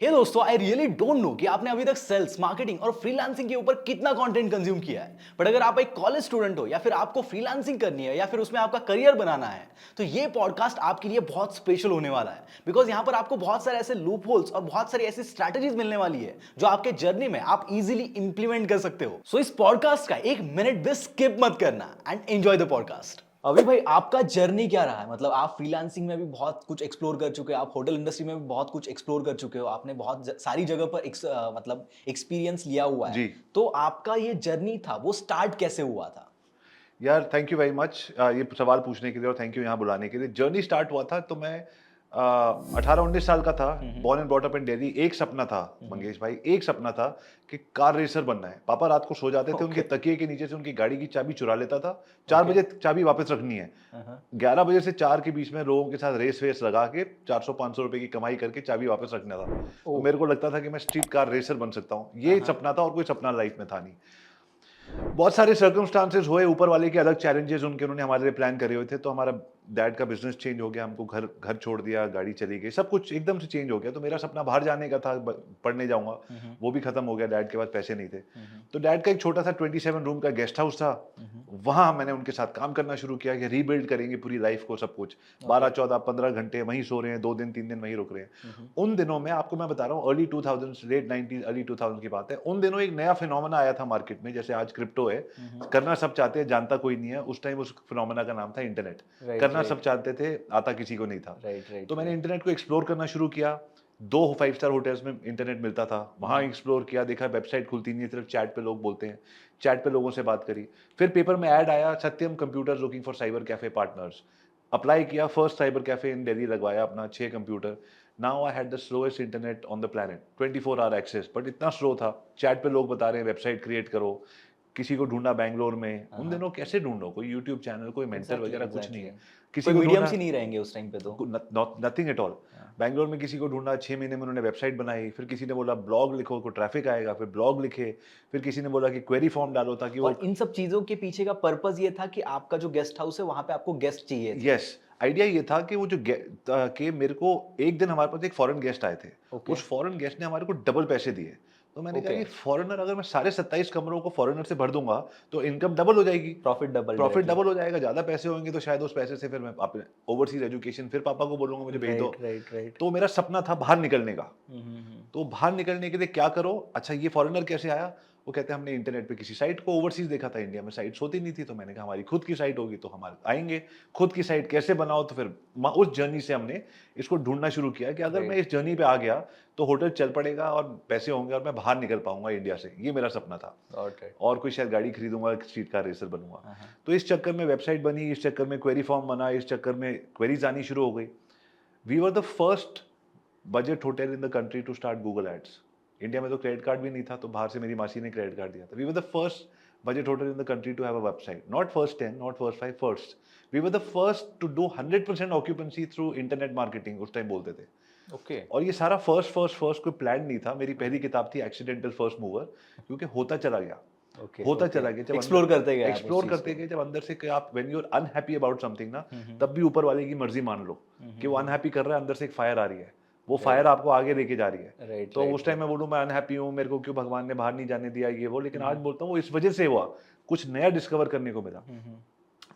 हे दोस्तों, I really don't know कि आपने अभी तक सेल्स, मार्केटिंग और फ्रीलांसिंग के ऊपर कितना कंटेंट कंज्यूम किया है। बट अगर आप एक कॉलेज स्टूडेंट हो या फिर आपको फ्रीलांसिंग करनी है या फिर उसमें आपका करियर बनाना है, तो ये पॉडकास्ट आपके लिए बहुत स्पेशल होने वाला है। बिकॉज यहाँ पर आपको बहुत सारे ऐसे लूप होल्स और बहुत सारी ऐसी स्ट्रैटेजीज मिलने वाली है जो आपके जर्नी में आप इजीली इंप्लीमेंट कर सकते हो। सो इस पॉडकास्ट का एक मिनट भी स्किप मत करना एंड एंजॉय द पॉडकास्ट। अभी भाई, आपका जर्नी क्या रहा है? मतलब आप फ्रीलांसिंग में भी बहुत कुछ एक्सप्लोर कर चुके हो, आप होटल इंडस्ट्री में भी बहुत कुछ एक्सप्लोर कर चुके हो, आपने बहुत सारी जगह पर मतलब एक्सपीरियंस लिया हुआ है। जी। तो आपका ये जर्नी था वो स्टार्ट कैसे हुआ था? यार थैंक यू वेरी मच ये सवाल पूछने के लिए और थैंक यू यहाँ बुलाने के लिए। जर्नी स्टार्ट हुआ था तो मैं 18-19 साल का था, born and brought up in Delhi. एक सपना था मंगेश भाई, एक सपना था कि कार रेसर बनना है। पापा रात को सो जाते थे, उनके ओके। तकिए के नीचे से उनकी गाड़ी की चाबी चुरा लेता था। 4 ओके। बजे चाबी वापस रखनी है। 11 बजे से 4 के बीच में लोगों के साथ रेस वेस लगा के 400-500 रुपए की कमाई करके चाबी वापस रखना था। ओ। तो मेरे को लगता था कि मैं स्ट्रीट कार रेसर बन सकता हूँ। ये सपना था और कोई सपना लाइफ में था नहीं। बहुत सारे सर्कमस्टांसेस हुए, ऊपर वाले के अलग चैलेंजेस उन्होंने हमारे लिए प्लान करे हुए थे। तो हमारा डैड का बिजनेस चेंज हो गया, हमको घर घर छोड़ दिया, गाड़ी चली गई, सब कुछ एकदम से चेंज हो गया। तो मेरा सपना बाहर जाने का था, पढ़ने जाऊंगा, वो भी खत्म हो गया। डैड के पास पैसे नहीं थे। तो डैड का एक छोटा सा 27 रूम का गेस्ट हाउस था, वहां मैंने उनके साथ काम करना शुरू किया कि रीबिल्ड करेंगे पूरी लाइफ को, सब कुछ। 12-14-15 घंटे वहीं सो रहे हैं, 2 दिन 3 दिन वहीं रुक रहे हैं। उन दिनों में आपको मैं बता रहा हूँ, अर्ली 2000, लेट 90, अर्ली 2000 की बात है। उन दिनों एक नया फिनोमेना आया था मार्केट में, जैसे आज क्रिप्टो है। करना सब चाहते हैं, जानता कोई नहीं है। उस टाइम उस फिनोमेना का नाम था इंटरनेट। राइट करना सब राइट चाहते थे, आता किसी को नहीं था। राइट राइट तो मैंने राइट। इंटरनेट को एक्सप्लोर करना शुरू किया। 2 5 स्टार होटल्स में इंटरनेट मिलता था, वहां एक्सप्लोर किया, देखा वेबसाइट खुलती नहीं है, सिर्फ चैट पे लोग बोलते हैं। चैट पे लोगों से बात करी। फिर पेपर में ऐड आया, Satyam computers looking for cyber cafe partners. Apply किया, first cyber cafe in Delhi लगवाया अपना, 6 computer. Now I had the slowest internet on the planet, 24 hour access, but इतना स्लो था। चैट पे लोग बता रहे हैं वेबसाइट क्रिएट करो। किसी को ढूंढा बैंगलोर में, उन दिनों कैसे ढूंढो, कोई यूट्यूब चैनल, कोई मेंटर एग्जैक्टली वगैरह कुछ नहीं एग्जैक्टली। है। किसी कोई को मीडियम्स ढूंढा, ही नहीं रहेंगे उस टाइम पे तो। Nothing at all. बैंगलोर में किसी को ढूंढा, 6 महीने में उन्होंने वेबसाइट बनाई। फिर किसी ने बोला ब्लॉग लिखो, को ट्रैफिक आएगा, फिर ब्लॉग लिखे। फिर किसी ने बोला कि क्वेरी फॉर्म डालो ताकि वो। और इन सब चीजों के पीछे का पर्पस ये था कि आपका जो गेस्ट हाउस है वहां पे आपको गेस्ट चाहिए थे। यस, आइडिया ये था कि वो जो कि मेरे को एक दिन हमारे पास एक फॉरेन गेस्ट आए थे। ओके। उस फॉरेन गेस्ट ने हमारे को डबल पैसे दिए। तो मैंने कहा ओके। कि फॉरेनर, अगर मैं सारे 27 कमरों को फॉरेनर से भर दूंगा तो इनकम डबल हो जाएगी। Profit double profit directly. Double हो जाएगा, ज्यादा पैसे होंगे तो शायद उस पैसे से फिर मैं अपने ओवरसीज एजुकेशन, फिर पापा को बोलूंगा मुझे भेज दो। Right right right. तो मेरा सपना था बाहर निकलने का। तो बाहर निकलने के लिए क्या करो? अच्छा, ये फॉरेनर कैसे आया? वो कहते हैं हमने इंटरनेट पे किसी साइट को ओवरसीज देखा था, इंडिया में साइट्स होती नहीं थी। तो मैंने कहा हमारी खुद की साइट होगी तो हम आएंगे। खुद की साइट कैसे बनाओ? तो फिर उस जर्नी से हमने इसको ढूंढना शुरू किया कि अगर मैं राइट। इस जर्नी पे आ गया तो होटल चल पड़ेगा और पैसे होंगे और मैं बाहर निकल पाऊंगा इंडिया से। ये मेरा सपना था। Got it. और कोई शायद गाड़ी खरीदूंगा, स्ट्रीट कार रेसर बनूंगा। तो इस चक्कर में वेबसाइट बनी, इस चक्कर में क्वेरी फॉर्म बना, इस चक्कर में क्वेरीज आनी शुरू हो गई। We were the first budget hotel in the country to start Google ads. India में तो क्रेडिट कार्ड भी नहीं था, तो बाहर से मेरी मासी ने क्रेडिट कार्ड दिया था। We were the first budget hotel in the country to have a website, not first 10, not first 5, first. We were the first to do 100% occupancy through internet marketing, उस टाइम बोलते थे। Okay. और ये सारा first first first कोई plan नहीं था। मेरी पहली किताब थी एक्सीडेंटल फर्स्ट मूवर, क्योंकि होता चला गया, ओके। होता ओके। चला गया। जब एक्सप्लोर करते गए अंदर आप उस एक्सप्लोर चीज करते को। गए, जब अंदर से कि आप when you are unhappy about something ना, तब भी ऊपर वाले की मर्जी मान लो कि वो अनहैप्पी कर रहा है, अंदर से एक फायर आ रही है, वो फायर आपको आगे लेके जा रही है। राइट तो राइट उस टाइम राइट। मैं बोलूँ मैं अनहैप्पी हूँ, मेरे को क्यों भगवान ने बाहर नहीं जाने दिया, ये वो, लेकिन आज बोलता हूँ वो इस वजह से हुआ, कुछ नया डिस्कवर करने को मिला।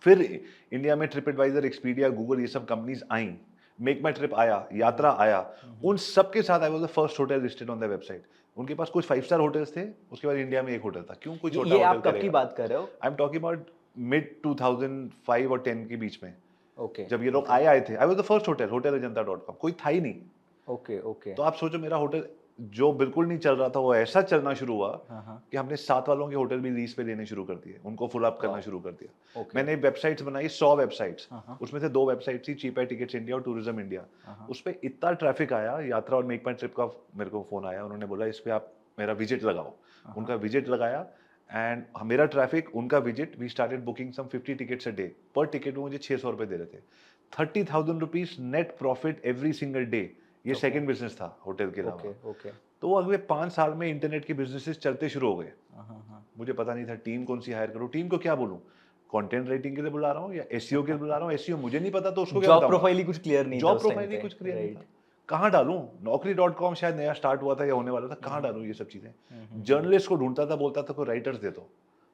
फिर इंडिया में ट्रिप एडवाइजर, एक्सपीडिया, गूगल, ये सब कंपनीज आई। मेक माई ट्रिप आया, यात्रा आया। उन सब के साथ I was the first hotel listed on the website. उनके पास कुछ 5 स्टार होटल्स थे, उसके बाद इंडिया में एक होटल था। क्यों कोई छोटा ये होटल आप कब की करेगा? बात कर रहे हो? I am talking about mid 2005 और 10 के बीच में, ओके। जब ये लोग ओके। आए थे। I was the first hotel, hotel Ajanta dot com, कोई था ही नहीं। ओके। ओके। तो आप सोचो, मेरा होटल जो बिल्कुल नहीं चल रहा था वो ऐसा चलना शुरू हुआ कि हमने साथ वालों के होटल भी लीज पे लेने शुरू कर दिए, उनको फुल अप करना वाओ। शुरू कर दिया। ओके। मैंने वेबसाइट्स बनाई, 100 वेबसाइट्स। उसमें से 2 वेबसाइट थी, चीप है टिकट्स इंडिया और टूरिज्म इंडिया। उस पे इतना ट्रैफिक आया, यात्रा और मेक माई ट्रिप का मेरे को फोन आया, उन्होंने बोला इस पे आप मेरा विजिट लगाओ। उनका विजिट लगाया एंड मेरा ट्रैफिक, उनका visit, we started booking some 50 tickets a day. पर टिकट में मुझे 600 रुपए दे रहे थे। 30,000 rupees net profit every single day. ये सेकंड बिजनेस था होटल के ओके। अलावा। ओके। तो वो अगले 5 साल में इंटरनेट के बिजनेसेस चलते शुरू हो गए। मुझे पता नहीं था टीम कौन सी हायर करूं, टीम को क्या बोलूं, कंटेंट राइटिंग के लिए बुला रहा हूं या एसईओ के लिए बुला रहा हूं। एसईओ मुझे नहीं पता तो उसको क्या जॉब बताऊंगा? प्रोफाइल ही कुछ क्लियर नहीं था जॉब उस टाइम प्रोफाइल ही पे। कुछ क्लियर नहीं था। राइट। कहाँ डालूं, naukri.com शायद नया स्टार्ट हुआ था या होने वाला था, कहाँ डालूं ये सब चीजें। जर्नलिस्ट को ढूंढता था, बोलता था कोई राइटर्स दे दो,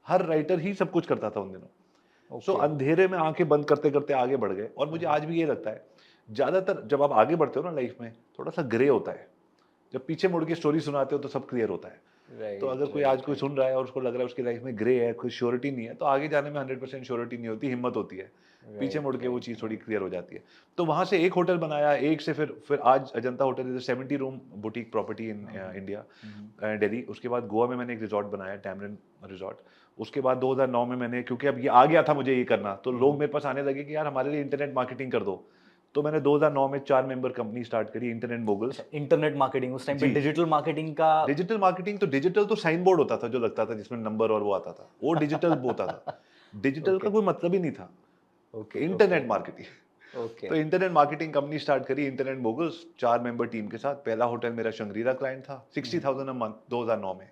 हर राइटर ही सब कुछ करता था उन दिनों। सो अंधेरे में आंखें बंद करते करते आगे बढ़ गए। और मुझे आज भी ये लगता है, ज्यादातर जब आप आगे बढ़ते हो ना लाइफ में, थोड़ा सा ग्रे होता है। जब पीछे मुड़ के स्टोरी सुनाते हो तो सब क्लियर होता है। तो अगर कोई आज कोई सुन रहा है और उसको लग रहा है उसकी लाइफ में ग्रे है, कोई श्योरिटी नहीं है, तो आगे जाने में 100% श्योरिटी नहीं होती, हिम्मत होती है। पीछे मुड़ के वो चीज़ थोड़ी क्लियर हो जाती है। तो वहां से एक होटल बनाया, एक से फिर आज Ajanta hotel is 70 room boutique property in India, Delhi. उसके बाद गोवा में मैंने एक रिजॉर्ट बनाया, टैमरिन रिजॉर्ट। उसके बाद 2009 में मैंने, क्योंकि अब ये आ गया था मुझे ये करना, तो लोग मेरे पास आने लगे कि यार हमारे लिए इंटरनेट मार्केटिंग कर दो। तो मैंने 2009 में 4 मेंबर कंपनी स्टार्ट करी, इंटरनेट मोगल्स। इंटरनेट मार्केटिंग उस टाइम पे डिजिटल मार्केटिंग का, डिजिटल मार्केटिंग तो डिजिटल तो साइन बोर्ड होता था जो लगता था जिसमें नंबर और वो आता था, वो डिजिटल होता था। डिजिटल का कोई मतलब ही नहीं था। Internet marketing. ओके तो इंटरनेट मार्केटिंग कंपनी स्टार्ट करी, इंटरनेट मोगल्स, 4 मेंबर टीम के साथ। पहला होटल मेरा शंग्रीला क्लाइंट था, 60,000 अ मंथ 2009 में।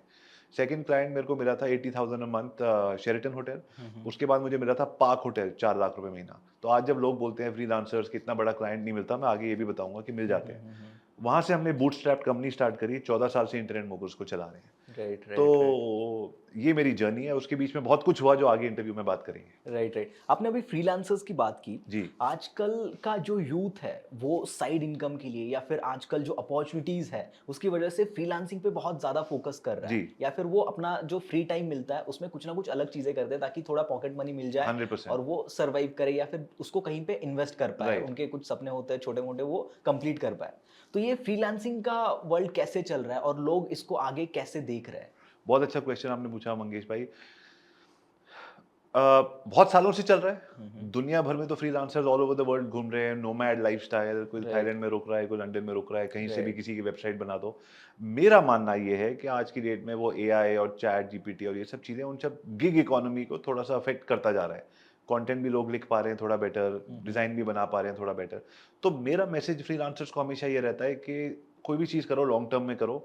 सेकंड क्लाइंट मेरे को मिला था 80,000 अ मंथ, शेरेटन होटल। उसके बाद मुझे मिला था पार्क होटल, 4 लाख रुपए महीना। तो आज जब लोग बोलते हैं फ्रीलांसर्स कि इतना बड़ा क्लाइंट नहीं मिलता, मैं आगे ये भी बताऊंगा कि मिल जाते हैं। वहां से हमने बूटस्ट्रैप कंपनी स्टार्ट करी, 14 साल से इंटरनेट मोगल्स को चला रहे हैं। तो ये मेरी जर्नी है, उसके बीच में बहुत कुछ हुआ जो आगे इंटरव्यू में बात करेंगे। राइट। आपने अभी फ्रीलांसर्स की बात की। जी। आजकल का जो यूथ है वो साइड इनकम के लिए या फिर आजकल जो अपॉर्चुनिटीज है उसकी वजह से फ्रीलांसिंग पे बहुत ज्यादा फोकस कर रहा है, जी। या फिर वो अपना जो फ्री टाइम मिलता है उसमें कुछ ना कुछ अलग चीजें करते हैं ताकि थोड़ा पॉकेट मनी मिल जाए 100%। और वो सर्वाइव करे या फिर उसको कहीं पे इन्वेस्ट कर पाए, Right। उनके कुछ सपने होते हैं छोटे मोटे वो कंप्लीट कर पाए। तो ये फ्रीलांसिंग का वर्ल्ड कैसे चल रहा है और लोग इसको आगे कैसे देख रहे हैं? बहुत अच्छा क्वेश्चन आपने पूछा मंगेश भाई। बहुत सालों से चल रहा है। दुनिया भर में तो freelancers all over the world घूम रहे हैं, नोमैड लाइफस्टाइल, कोई थाईलैंड में रुक रहा है, कोई लंदन में रुक रहा है, कहीं से भी किसी की वेबसाइट बना दो। मेरा मानना ये है कि आज की डेट में वो एआई और चैट जीपीटी और ये सब चीजें, उन सब गिग इकोनॉमी को थोड़ा सा अफेक्ट करता जा रहा है। कंटेंट भी लोग लिख पा रहे हैं थोड़ा बेटर, डिजाइन भी बना पा रहे हैं थोड़ा बेटर। तो मेरा मैसेज फ्रीलांसर्स को हमेशा ये रहता है कि कोई भी चीज करो लॉन्ग टर्म में करो,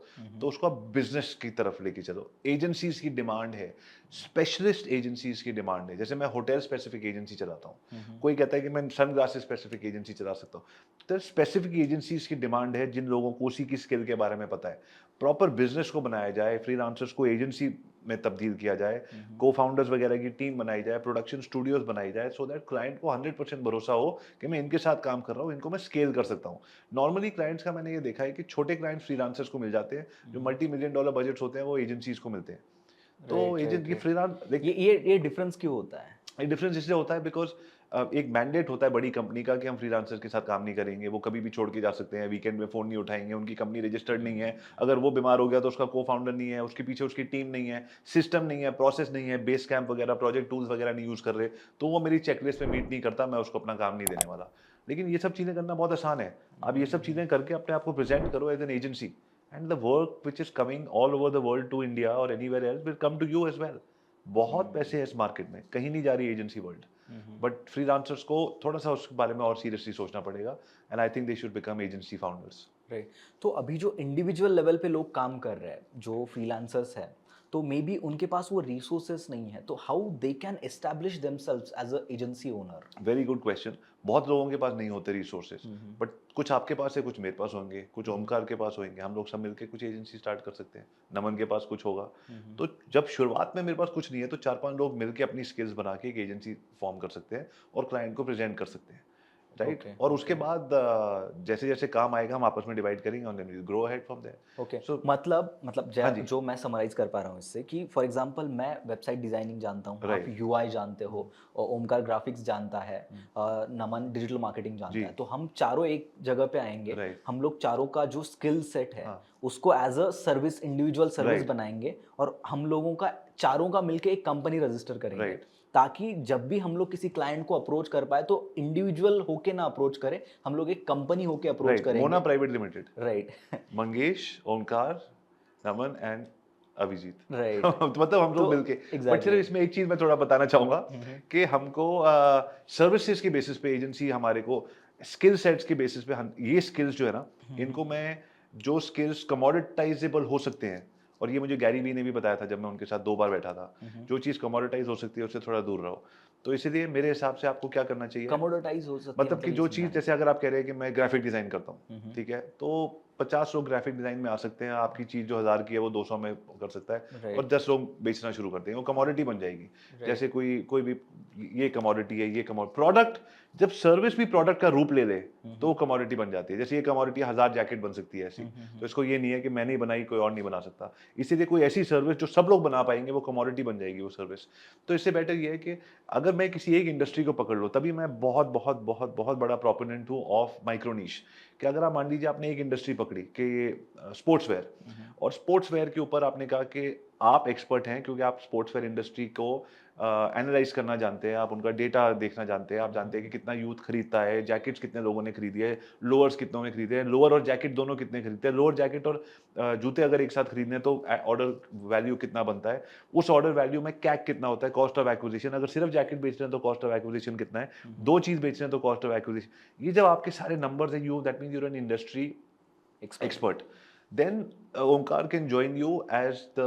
तो उसको आप बिजनेस की तरफ लेके चलो। एजेंसीज की डिमांड है, स्पेशलिस्ट एजेंसीज की डिमांड है। जैसे मैं होटल स्पेसिफिक एजेंसी चलाता हूँ, कोई कहता है कि मैं सन ग्लासेस स्पेसिफिक एजेंसी चला सकता हूँ। तो स्पेसिफिक एजेंसीज की डिमांड है जिन लोगों को उसी की स्किल के बारे में पता है। प्रॉपर बिजनेस को बनाया जाए, फ्रीलांसर्स को एजेंसी में तब्दील किया जाए, को फाउंडर्स वगैरह की टीम बनाई जाए, प्रोडक्शन स्टूडियोज बनाई जाए, सो दैट क्लाइंट को 100% भरोसा हो कि मैं इनके साथ काम कर रहा हूँ, इनको मैं स्केल कर सकता हूँ। नॉर्मली क्लाइंट्स का मैंने ये देखा है कि छोटे क्लाइंट्स फ्रीलांसर्स को मिल जाते हैं, जो मल्टी-मिलियन डॉलर बजट्स होते हैं वो एजेंसीज को मिलते हैं। तो एजेंट ये फ्रीलांस ये डिफरेंस क्यों होता है? ये डिफरेंस इसलिए होता है बिकॉज एक मैंडेट होता है बड़ी कंपनी का कि हम फ्रीलांसर के साथ काम नहीं करेंगे, वो कभी भी छोड़ के जा सकते हैं, वीकेंड में फोन नहीं उठाएंगे, उनकी कंपनी रजिस्टर्ड नहीं है, अगर वो बीमार हो गया तो उसका को फाउंडर नहीं है, उसके पीछे उसकी टीम नहीं है, सिस्टम नहीं है, प्रोसेस नहीं है, बेस कैंप वगैरह प्रोजेक्ट टूल्स वगैरह नहीं यूज कर रहे, तो वो मेरी चेकलिस्ट में मीट नहीं करता, मैं उसको अपना काम नहीं देने वाला। लेकिन ये सब चीजें करना बहुत आसान है। आप ये सब चीजें करके अपने आप को प्रेजेंट करो as an agency, and the work which is coming all over the world to India और anywhere else will come to you as well. बहुत पैसे हैं इस मार्केट में, कहीं नहीं जा रही एजेंसी वर्ल्ड। बट फ्रीलांसर्स को थोड़ा सा उसके बारे में और सीरियसली सोचना पड़ेगा, and I think they should become agency founders. Right. तो अभी जो इंडिविजुअल लेवल पे लोग काम कर रहे हैं, जो फ्रीलांसर्स हैं, तो मे बी उनके पास वो रिसोर्सेस नहीं है, तो how they can establish themselves as a agency owner? Very good question. बहुत लोगों के पास नहीं होते रिसोर्सेज, बट कुछ आपके पास है, कुछ मेरे पास होंगे, कुछ ओमकार के पास होंगे, हम लोग सब मिलकर कुछ एजेंसी स्टार्ट कर सकते हैं, नमन के पास कुछ होगा। तो जब शुरुआत में मेरे पास कुछ नहीं है तो 4-5 लोग मिलकर अपनी स्किल्स बना के एक एजेंसी फॉर्म कर सकते हैं और क्लाइंट को प्रेजेंट कर सकते हैं, राइट। और उसके बाद जैसे जैसे काम आएगा हम आपस में डिवाइड करेंगे और then we grow ahead from there. Okay. So, मतलब हाँ जी। जो मैं समराइज कर पा रहा हूँ इससे कि फॉर एग्जांपल मैं वेबसाइट डिजाइनिंग जानता हूँ, आप Right। यूआई जानते हो, और ओमकार ग्राफिक्स जानता है, नमन डिजिटल मार्केटिंग जानता जी। है, तो हम चारों एक जगह पे आएंगे, Right। हम लोग चारों का जो स्किल सेट है हाँ। उसको as a service, individual service Right। बनाएंगे और हम लोगों का चारों का मिलके एक कंपनी रजिस्टर करेंगे। Right। ताकि जब भी हम लोग किसी क्लाइंट को अप्रोच कर पाए तो इंडिविजुअल होके ना अप्रोच करें, हम लोग एक कंपनी होके अप्रोच राइट, करेंगे। Mona private limited. Right. Mangesh, Omkar, Naman and Abhijeet. Right. मतलब हम लोग तो मिलके। But exactly। सिर्फ इसमें एक चीज मैं थोड़ा बताना चाहूंगा कि हमको सर्विसेज के बेसिस पे एजेंसी हमारे को स्किल सेट्स के बेसिस पे हम ये स्किल्स जो है ना, इनको मैं जो स्किल्स कमोडिटाइजेबल हो सकते हैं और ये मुझे गैरी वी ने भी बताया था जब मैं उनके साथ 2 बार बैठा था, जो चीज़ कमोडिटाइज हो सकती है उससे थोड़ा दूर रहो। तो इसीलिए मेरे हिसाब से आपको क्या करना चाहिए, कमोडिटाइज हो सकती है मतलब कि ये जो चीज़, समझाने जैसे अगर आप कह रहे हैं कि मैं ग्राफिक डिज़ाइन करता हूँ, में। ठीक है, तो 50 लोग ग्राफिक डिज़ाइन में आ सकते हैं, आपकी चीज़ जो 1000 की है वो 200 में कर सकता है, और राइट 10 लोग बेचना शुरू कर देंगे, वो कमोडिटी बन जाएगी। राइट जैसे कोई कोई भी, ये कमोडिटी है, ये प्रोडक्ट, जब सर्विस भी प्रोडक्ट का रूप ले ले तो वो कमोडिटी बन जाती है। जैसे ये कमोडिटी 1000 जैकेट बन सकती है ऐसी, तो इसको ये नहीं है कि मैंने ही बनाई, कोई और नहीं बना सकता। इसीलिए कोई ऐसी सर्विस जो सब लोग बना पाएंगे वो कमोडिटी बन जाएगी वो सर्विस। तो इससे बेटर ये है कि अगर मैं किसी एक इंडस्ट्री को पकड़ लो, तभी मैं बहुत बहुत बहुत बहुत बड़ा प्रोपोनेंट हूँ ऑफ माइक्रो नीश। कि अगर आप मान लीजिए आपने एक इंडस्ट्री पकड़ी कि स्पोर्ट्स वेयर, और स्पोर्ट्स वेयर के ऊपर आपने कहा कि आप एक्सपर्ट हैं क्योंकि आप स्पोर्ट्स वेयर इंडस्ट्री को एनालाइज करना जानते हैं, आप उनका डेटा देखना जानते हैं, आप जानते हैं कि कितना यूथ खरीदता है, जैकेट्स कितने लोगों ने खरीदी है, लोअर्स कितनों ने खरीदे हैं, लोअर और जैकेट दोनों कितने खरीदते हैं, लोअर जैकेट और जूते अगर एक साथ खरीदने तो ऑर्डर वैल्यू कितना बनता है, उस ऑर्डर वैल्यू में कैक कितना होता है, कॉस्ट ऑफ एक्विजिशन, अगर सिर्फ जैकेट बेच रहे हैं तो कॉस्ट ऑफ एक्विजिशन कितना है, दो चीज बेच रहे हैं तो कॉस्ट ऑफ एक्विजिशन। ये जब आपके सारे नंबर्स है, you that means you're an industry expert, then Omkar can join you as the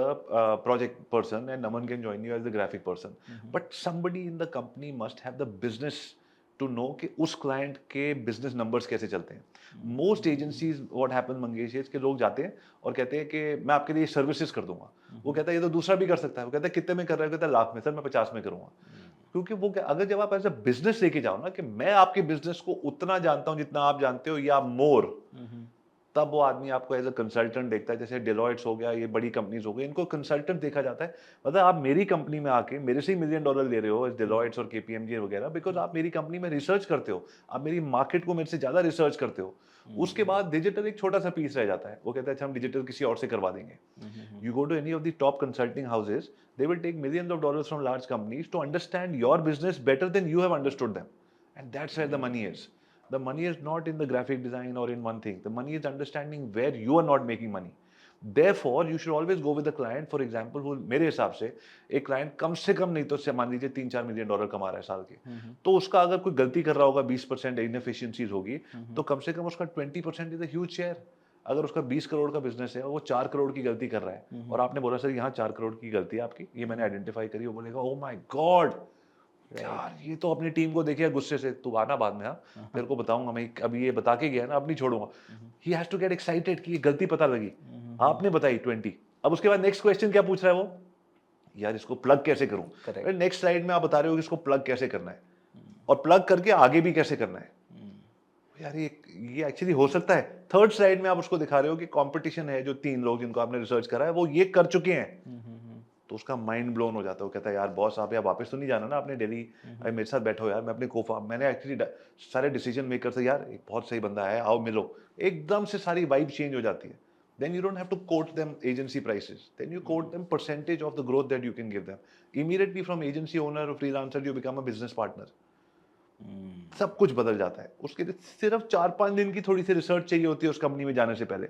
project person and Naman can join you as the graphic person. But somebody in the company must have the business to know कि उस client के business numbers कैसे चलते हैं। Most agencies what happens Mangesh is कि लोग जाते हैं और कहते हैं कि मैं आपके लिए सर्विसेज कर दूंगा। वो कहता है ये तो दूसरा भी कर सकता है। वो कहता है कितने में कर रहा है? कहता है लाख में। सर मैं 50 में करूंगा। क्योंकि वो अगर जब आप एज अ बिजनेस लेके जाओ ना कि मैं आपके बिजनेस को उतना जानता हूं जितना आप जानते हो या मोर, तब वो आदमी आपको एज अ कंसल्टेंट देखता है। जैसे डेलॉयट्स हो गया, ये बड़ी कंपनीज हो गई, इनको कंसल्टेंट देखा जाता है। मतलब आप मेरी कंपनी में आके मेरे से ही $1 मिलियन ले रहे हो, डेलॉयट्स और केपीएमजी वगैरह, बिकॉज आप मेरी कंपनी में रिसर्च करते हो, आप मेरी मार्केट को मेरे से ज्यादा रिसर्च करते हो। उसके बाद डिजिटल एक छोटा सा पीस रह जाता है। वो कहता है अच्छा हम डिजिटल किसी और से करवा देंगे। You go to any of the top consulting houses, they will take millions of dollars from large companies to understand your business better than you have understood them, and that's where the money is. The money is not in the graphic design or in one thing. The money is understanding where you are not making money. Therefore, you should always go with the client. For example, who मेरे हिसाब से एक client कम से कम नहीं तो मान लीजिए $3-4 million कमा रहा है साल के, तो उसका अगर कोई गलती कर रहा होगा, 20% इनएफिशिएंसीज होगी, तो कम से कम उसका 20% इज अ ह्यूज शेयर। अगर उसका 20 करोड़ का बिजनेस है और वो 4 करोड़ की गलती कर रहा है, और आपने बोला सर यहाँ 4 करोड़ की गलती है आपकी, ये मैंने आइडेंटिफाई करी, वो बोलेगा ओ माय गॉड यार ये तो अपनी टीम को देखिए गुस्से से, तू आना बाद में, हाँ तेरे को बताऊंगा मैं, अभी ये बता के गया ना, अब नहीं छोड़ूंगा। He has to get excited कि ये गलती पता लगी, आपने बताई 20। अब उसके बाद नेक्स्ट क्वेश्चन क्या पूछ रहा है वो, यार इसको प्लग कैसे करूं। नेक्स्ट स्लाइड में आप बता रहे हो कि इसको प्लग कैसे करना है, और प्लग करके आगे भी कैसे करना है। यार ये एक्चुअली हो सकता है। थर्ड स्लाइड में आप उसको दिखा रहे हो कि कंपटीशन है, जो 3 लोग जिनको आपने रिसर्च करा है वो ये कर चुके हैं, तो उसका माइंड ब्लोन हो जाता है। वो कहता है यार बॉस आप यार वापस तो नहीं जाना ना आपने दिल्ली, अरे मेरे साथ बैठो यार, मैं अपने मैंने एक्चुअली सारे डिसीजन मेकर से, यार एक बहुत सही बंदा है, आओ मिलो, एकदम से सारी वाइब चेंज हो जाती है। Then you don't have to quote them agency prices. Then you quote them percentage of the growth that you can give them. Immediately from agency owner or freelancer you become a business partner. सब कुछ बदल जाता है। उसके लिए सिर्फ 4-5 दिन की थोड़ी सी रिसर्च चाहिए होती है उस कंपनी में जाने से पहले।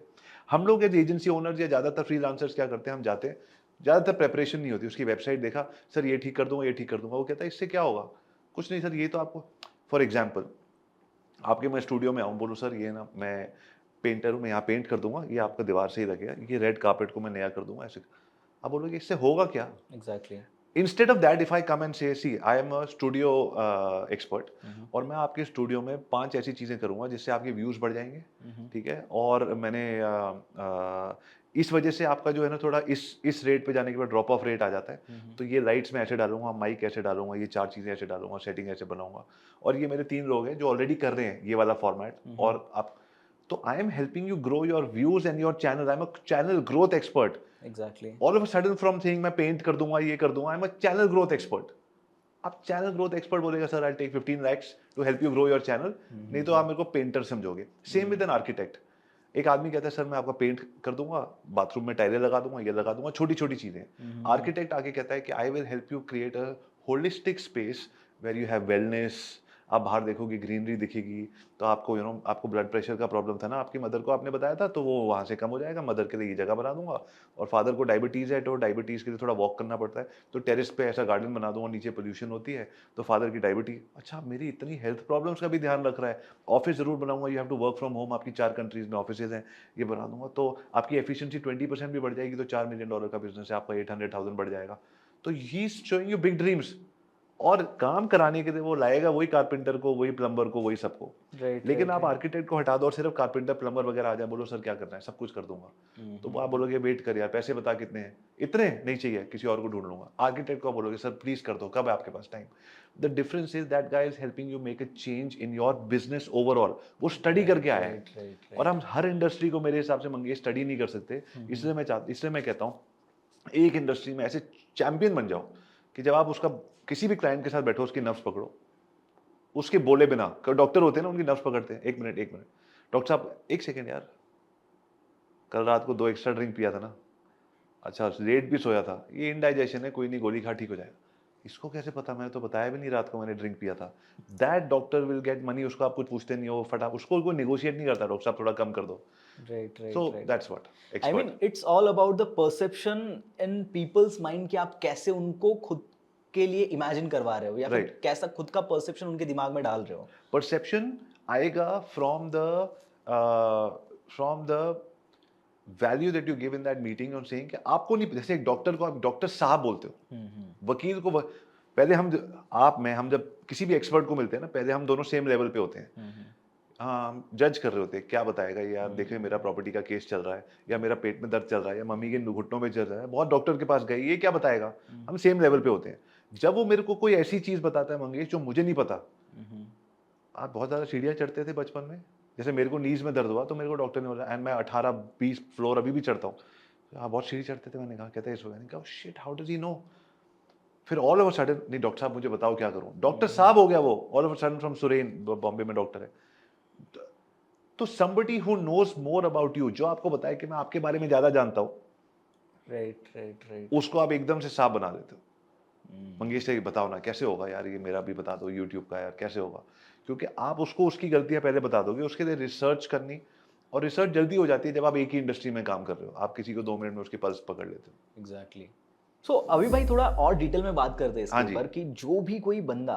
हम लोग एज एजेंसी ओनर्स या ज्यादातर फ्रीलांसर्स क्या करते हैं, हम जाते हैं, ज्यादातर प्रेपरेशन नहीं होती। उसकी वेबसाइट देखा, सर ये ठीक कर दूंगा, ये ठीक कर दूंगा। वो कहता है इससे क्या होगा, कुछ नहीं सर, ये तो आपको, फॉर एग्जाम्पल आपके मैं स्टूडियो में आऊँ, बोलूँ सर ये ना मैं पेंटर हूँ, मैं यहाँ पेंट कर दूंगा, ये आपका दीवार से ही लगेगा, ये रेड कार्पेट को मैं नया कर दूंगा, ऐसे। आप बोलोगे इससे होगा क्या? Exactly. Instead of that, if I come and say, see, I am a studio expert, और मैं आपके स्टूडियो में 5 ऐसी चीजें करूंगा जिससे आपके व्यूज बढ़ जाएंगे, ठीक है, और मैंने इस वजह से आपका जो है ना थोड़ा इस रेट पे जाने के बाद ड्रॉप ऑफ रेट आ जाता है, तो ये लाइट्स में ऐसे डालूंगा, माइक ऐसे डालूंगा, ये 4 चीजें ऐसे डालूंगा, सेटिंग ऐसे बनाऊंगा, और ये मेरे 3 लोग हैं जो ऑलरेडी कर रहे हैं ये वाला फॉर्मेट, और आप, तो I am helping you grow your views and your channel. I am a channel growth expert. Exactly. All of a sudden from thing मैं पेंट कर दूंगा, ये कर दूंगा, I am a channel growth expert. आप चैनल ग्रोथ एक्सपर्ट बोलेगा sir I take 15 lakhs to help you grow your channel, नहीं तो आप मेरे को पेंटर समझोगे। Same with an architect. एक आदमी कहता है सर मैं आपका पेंट कर दूंगा, बाथरूम में टाइलें लगा दूंगा, ये लगा दूंगा, छोटी छोटी चीजें। आर्किटेक्ट आके कहता है कि I will help you create a holistic space where you have wellness, आप बाहर देखोगे ग्रीनरी दिखेगी, तो आपको आपको ब्लड प्रेशर का प्रॉब्लम था ना, आपकी मदर को आपने बताया था, तो वो वहाँ से कम हो जाएगा, मदर के लिए ये जगह बना दूंगा। और फादर को डायबिटीज़ है, तो डायबिटीज़ के लिए थोड़ा वॉक करना पड़ता है, तो टेरेस पे ऐसा गार्डन बना दूंगा, नीचे पोल्यूशन होती है, तो फादर की डायबिटीज, अच्छा मेरी इतनी हेल्थ प्रॉब्लम्स का भी ध्यान रख रहा है। ऑफिस जरूर बनाऊंगा, you have to work from home, आपकी 4 कंट्रीज में ऑफिस हैं, ये बना दूंगा, तो आपकी एफिशिएंसी 20% भी बढ़ जाएगी, तो $4 मिलियन का बिजनेस है, आपका 800,000 बढ़ जाएगा। तो he is showing you big dreams. और काम कराने के लिए वो लाएगा वही कारपेंटर को, वही प्लम्बर को, वही सबको। राइट लेकिन राइट आप राइट। आर्किटेक्ट को हटा दो और सिर्फ कारपेंटर प्लम्बर वगैरह आ जाए, बोलो सर क्या करना है, सब कुछ कर दूंगा, तो वो आप बोलोगे वेट कर यार, पैसे बता कितने हैं, इतने नहीं चाहिए, किसी और को ढूंढ लूंगा। आर्किटेक्ट को आप बोलोगे सर प्लीज कर दो, कब है आपके पास time. The difference is that guy is helping you make a change in your business overall, वो स्टडी करके आया है। राइट राइट और राइट। हम हर इंडस्ट्री को मेरे हिसाब से मंगे स्टडी नहीं कर सकते, इसलिए मैं कहता हूँ एक इंडस्ट्री में ऐसे चैंपियन बन जाओ कि जब आप उसका किसी भी क्लाइंट के साथ बैठो, उसकी नफ्स पकड़ो, उसके बोले बिना। डॉक्टर होते हैं ना, उनकी नफ्स पकड़ते हैं, एक मिनट एक मिनट, डॉक्टर साहब एक सेकेंड यार, कल रात को 2 एक्स्ट्रा ड्रिंक पिया था ना, अच्छा लेट भी सोया था, ये इनडाइजेशन है, कोई नहीं गोली खा ठीक हो जाएगा। इसको कैसे पता, मैंने तो बताया भी नहीं रात को मैंने ड्रिंक पिया था। That doctor will get money, उसको आप कुछ पूछते नहीं हो, फटा उसको कोई निगोशिएट नहीं करता, डॉक्टर साहब थोड़ा कम कर दो। Right so right right. That's what I expert. Mean it's all about the perception in people's mind कि आप कैसे उनको खुद के लिए इमेजिन करवा रहे हो या फिर Right. कैसा खुद का परसेप्शन उनके दिमाग में डाल रहे हो। परसेप्शन आएगा from the value that you give in that meeting और सेइंग कि आपको नहीं, जैसे एक डॉक्टर को आप डॉक्टर साहब बोलते हो, वकील को पहले हम जब किसी भी एक्सपर्ट को मिलते हैं ना, पहले हम दोनों सेम लेवल पे होते हैं। हाँ, जज कर रहे होते हैं, क्या बताएगा ये यार, देखिए मेरा प्रॉपर्टी का केस चल रहा है, या मेरा पेट में दर्द चल रहा है, या मम्मी के घुटनों में चल रहा है, बहुत डॉक्टर के पास गए, ये क्या बताएगा। हम सेम लेवल पे होते हैं। जब वो मेरे को कोई ऐसी चीज बताता है मंगेश जो मुझे नहीं पता, आप बहुत ज्यादा सीढ़ियाँ चढ़ते थे बचपन में, जैसे मेरे को नीज में दर्द हुआ तो मेरे को डॉक्टर ने बोला, एंड मैं 18-20 फ्लोर अभी भी चढ़ता हूँ, हाँ बहुत सीढ़ी चढ़ते थे, मैंने कहा, कहते हैं इस वजह, मैंने कहा shit how does he know. फिर ऑल ऑफ अ सडन, नहीं डॉक्टर साहब मुझे बताओ क्या करूं, डॉक्टर साहब हो गया वो, all of a sudden from Suren, Bombay में डॉक्टर है। तो somebody who knows more about you, जो आपको बताए कि मैं आपके बारे में ज्यादा जानता हूं, राइट राइट राइट। उसको आप एकदम से साफ बना देते हो। मंगेश से बताओ ना कैसे होगा यार, ये मेरा भी बता दो, यूट्यूब का यार कैसे होगा, क्योंकि आप उसको उसकी गलतियां पहले बता दोगे, उसके लिए रिसर्च करनी, और रिसर्च जल्दी हो जाती है जब आप एक ही इंडस्ट्री में काम कर रहे हो, आप किसी को 2 मिनट में उसकी पल्स पकड़ लेते हो। एग्जैक्टली। सो अभी भाई थोड़ा और डिटेल में बात करते हैं इसके हाँ जी। ऊपर कि जो भी कोई बंदा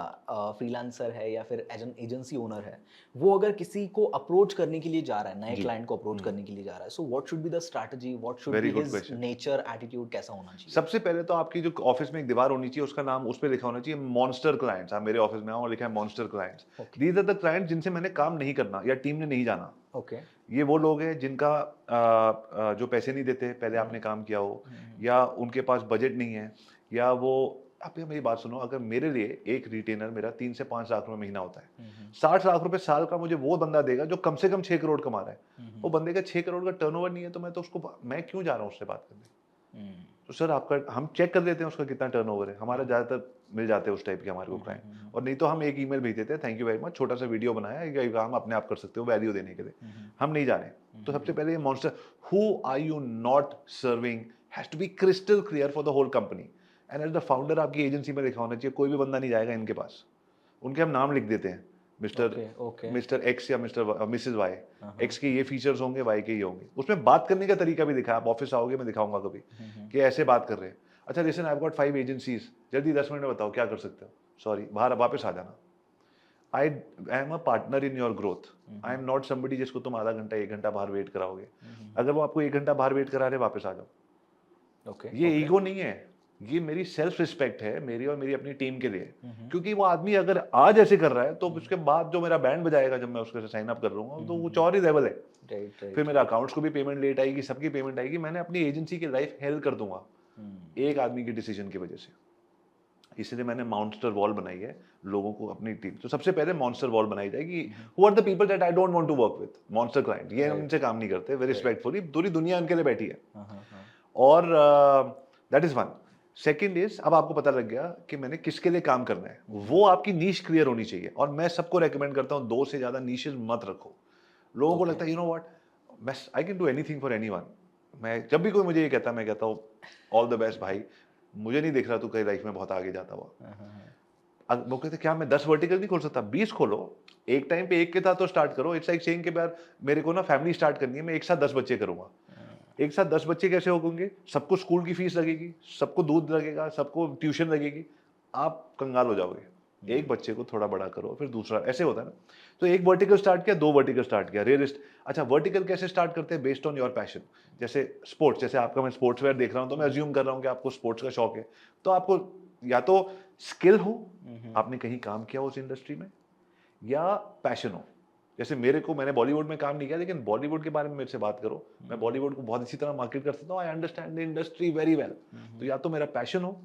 फ्रीलांसर है या फिर एज एन एजेंसी ओनर है, वो अगर किसी को अप्रोच करने के लिए जा रहा है, नए जी। क्लाइंट को अप्रोच करने के लिए जा रहा है, so what should be the strategy, what should Very be good his question. Nature, attitude कैसा होना चाहिए। सबसे पहले तो आपकी जो ऑफिस में एक दीवार होनी चाहिए, उसका नाम उस पर लिखा होना चाहिए मॉन्स्टर क्लाइंट्स। आप मेरे ऑफिस में आओ, लिखा है monster clients. Okay. These are the clients जिनसे मैंने काम नहीं करना या टीम ने नहीं जाना। ओके। ये वो लोग हैं जिनका जो पैसे नहीं देते, पहले आपने काम किया हो, या उनके पास बजट नहीं है, या वो, आप ये मेरी बात सुनो, अगर मेरे लिए एक रिटेनर मेरा 3 से 5 लाख रुपए महीना होता है, 60 लाख रुपए साल का मुझे वो बंदा देगा जो कम से कम 6 करोड़ कमा रहा है। वो बंदे का 6 करोड़ का टर्नओवर नहीं है, तो मैं क्यों जा रहा हूँ उससे बात करने। तो सर आपका, हम चेक कर लेते हैं उसका कितना टर्नओवर है, हमारा ज्यादातर मिल जाते हैं उस टाइप के हमारे को क्लाइंट, और नहीं तो हम एक ईमेल भेज देते हैं, थैंक यू वेरी मच, छोटा सा वीडियो बनाया, ये काम अपने आप कर सकते हो वैल्यू देने के लिए, हम नहीं जा रहे। तो सबसे पहले monster, who are you not serving has to be crystal clear for the whole company. And as the founder आपकी एजेंसी में लिखा होना चाहिए, कोई भी बंदा नहीं जाएगा इनके पास, उनके हम नाम लिख देते हैं, मिस्टर एक्स या मिसेज वाई, एक्स के ये फीचर्स होंगे, वाई के ये होंगे, उसमें बात करने का तरीका भी दिखा, आप ऑफिस आओगे मैं दिखाऊंगा कभी कि ऐसे बात कर रहे हैं। अच्छा listen, I have got 5 agencies, जल्दी 10 मिनट में बताओ क्या कर सकते हो, सॉरी बाहर वापस आ जाना। आई am a partner in your growth, I am not somebody जिसको तुम आधा घंटा 1 घंटा बाहर वेट कराओगे। अगर वो आपको 1 घंटा बाहर वेट करा रहे, वापस आ जाओ। ये ईगो नहीं है, ये मेरी सेल्फ रिस्पेक्ट है, मेरी और मेरी अपनी टीम के लिए। क्योंकि वो आदमी अगर आज ऐसे कर रहा है, तो उसके बाद जो मेरा बैंड बजाएगा जब मैं उसके साइन अप कर लूंगा, तो वो और ही लेवल है। फिर मेरे अकाउंट्स को भी पेमेंट लेट आएगी, सबकी पेमेंट आएगी, मैंने अपनी एजेंसी की लाइफ हेल कर दूंगा एक आदमी की डिसीजन की वजह से। इसलिए मैंने मॉन्स्टर वॉल बनाई है लोगों को अपनी टीम। तो सबसे पहले मॉन्स्टर वॉल बनाई जाएगी, who are the people that I don't want to work with, monster client, ये हम इनसे काम नहीं करते, वेरी रिस्पेक्टफुली, पूरी दुनिया उनके लिए बैठी है। और that is one. Second is, अब आपको पता लग गया कि मैंने किसके लिए काम करना है, वो आपकी नीश क्लियर होनी चाहिए। और मैं सबको रेकमेंड करता हूँ 2 से ज्यादा नीशेस मत रखो। लोगों को लगता है you know what, I can do anything for anyone. मैं जब भी कोई मुझे ये कहता है, मैं कहता हूँ ऑल द बेस्ट भाई, मुझे नहीं दिख रहा तू कहीं लाइफ में बहुत आगे जाता हुआ। वो कहते क्या मैं 10 वर्टिकल नहीं खोल सकता? 20 खोलो, एक टाइम पे एक के साथ तो स्टार्ट करो। इट्स लाइक सेइंग कि यार मेरे को ना फैमिली स्टार्ट करनी है, मैं एक साथ 10 बच्चे करूंगा। एक साथ 10 बच्चे कैसे होंगे? सबको स्कूल की फीस लगेगी, सबको दूध लगेगा, सबको ट्यूशन लगेगी, आप कंगाल हो जाओगे। एक बच्चे को थोड़ा बड़ा करो, फिर दूसरा, ऐसे होता है ना। तो एक वर्टिकल स्टार्ट किया, 2 वर्टिकल स्टार्ट किया, रियलिस्ट। अच्छा, वर्टिकल कैसे स्टार्ट करते हैं? Based on your passion. जैसे स्पोर्ट्स, जैसे आपका मैं स्पोर्ट्स वेयर देख रहा हूं, तो मैं अज्यूम कर रहा हूं कि आपको स्पोर्ट्स का शौक है। तो आपको या तो स्किल हो, आपने कहीं काम किया हो उस इंडस्ट्री में, या पैशन हो। जैसे मेरे को, मैंने बॉलीवुड में काम नहीं किया, लेकिन बॉलीवुड के बारे में मेरे से बात करो, मैं बॉलीवुड को बहुत अच्छी तरह मार्केट कर सकता हूँ। I understand the industry very well. तो या तो मेरा पैशन हो,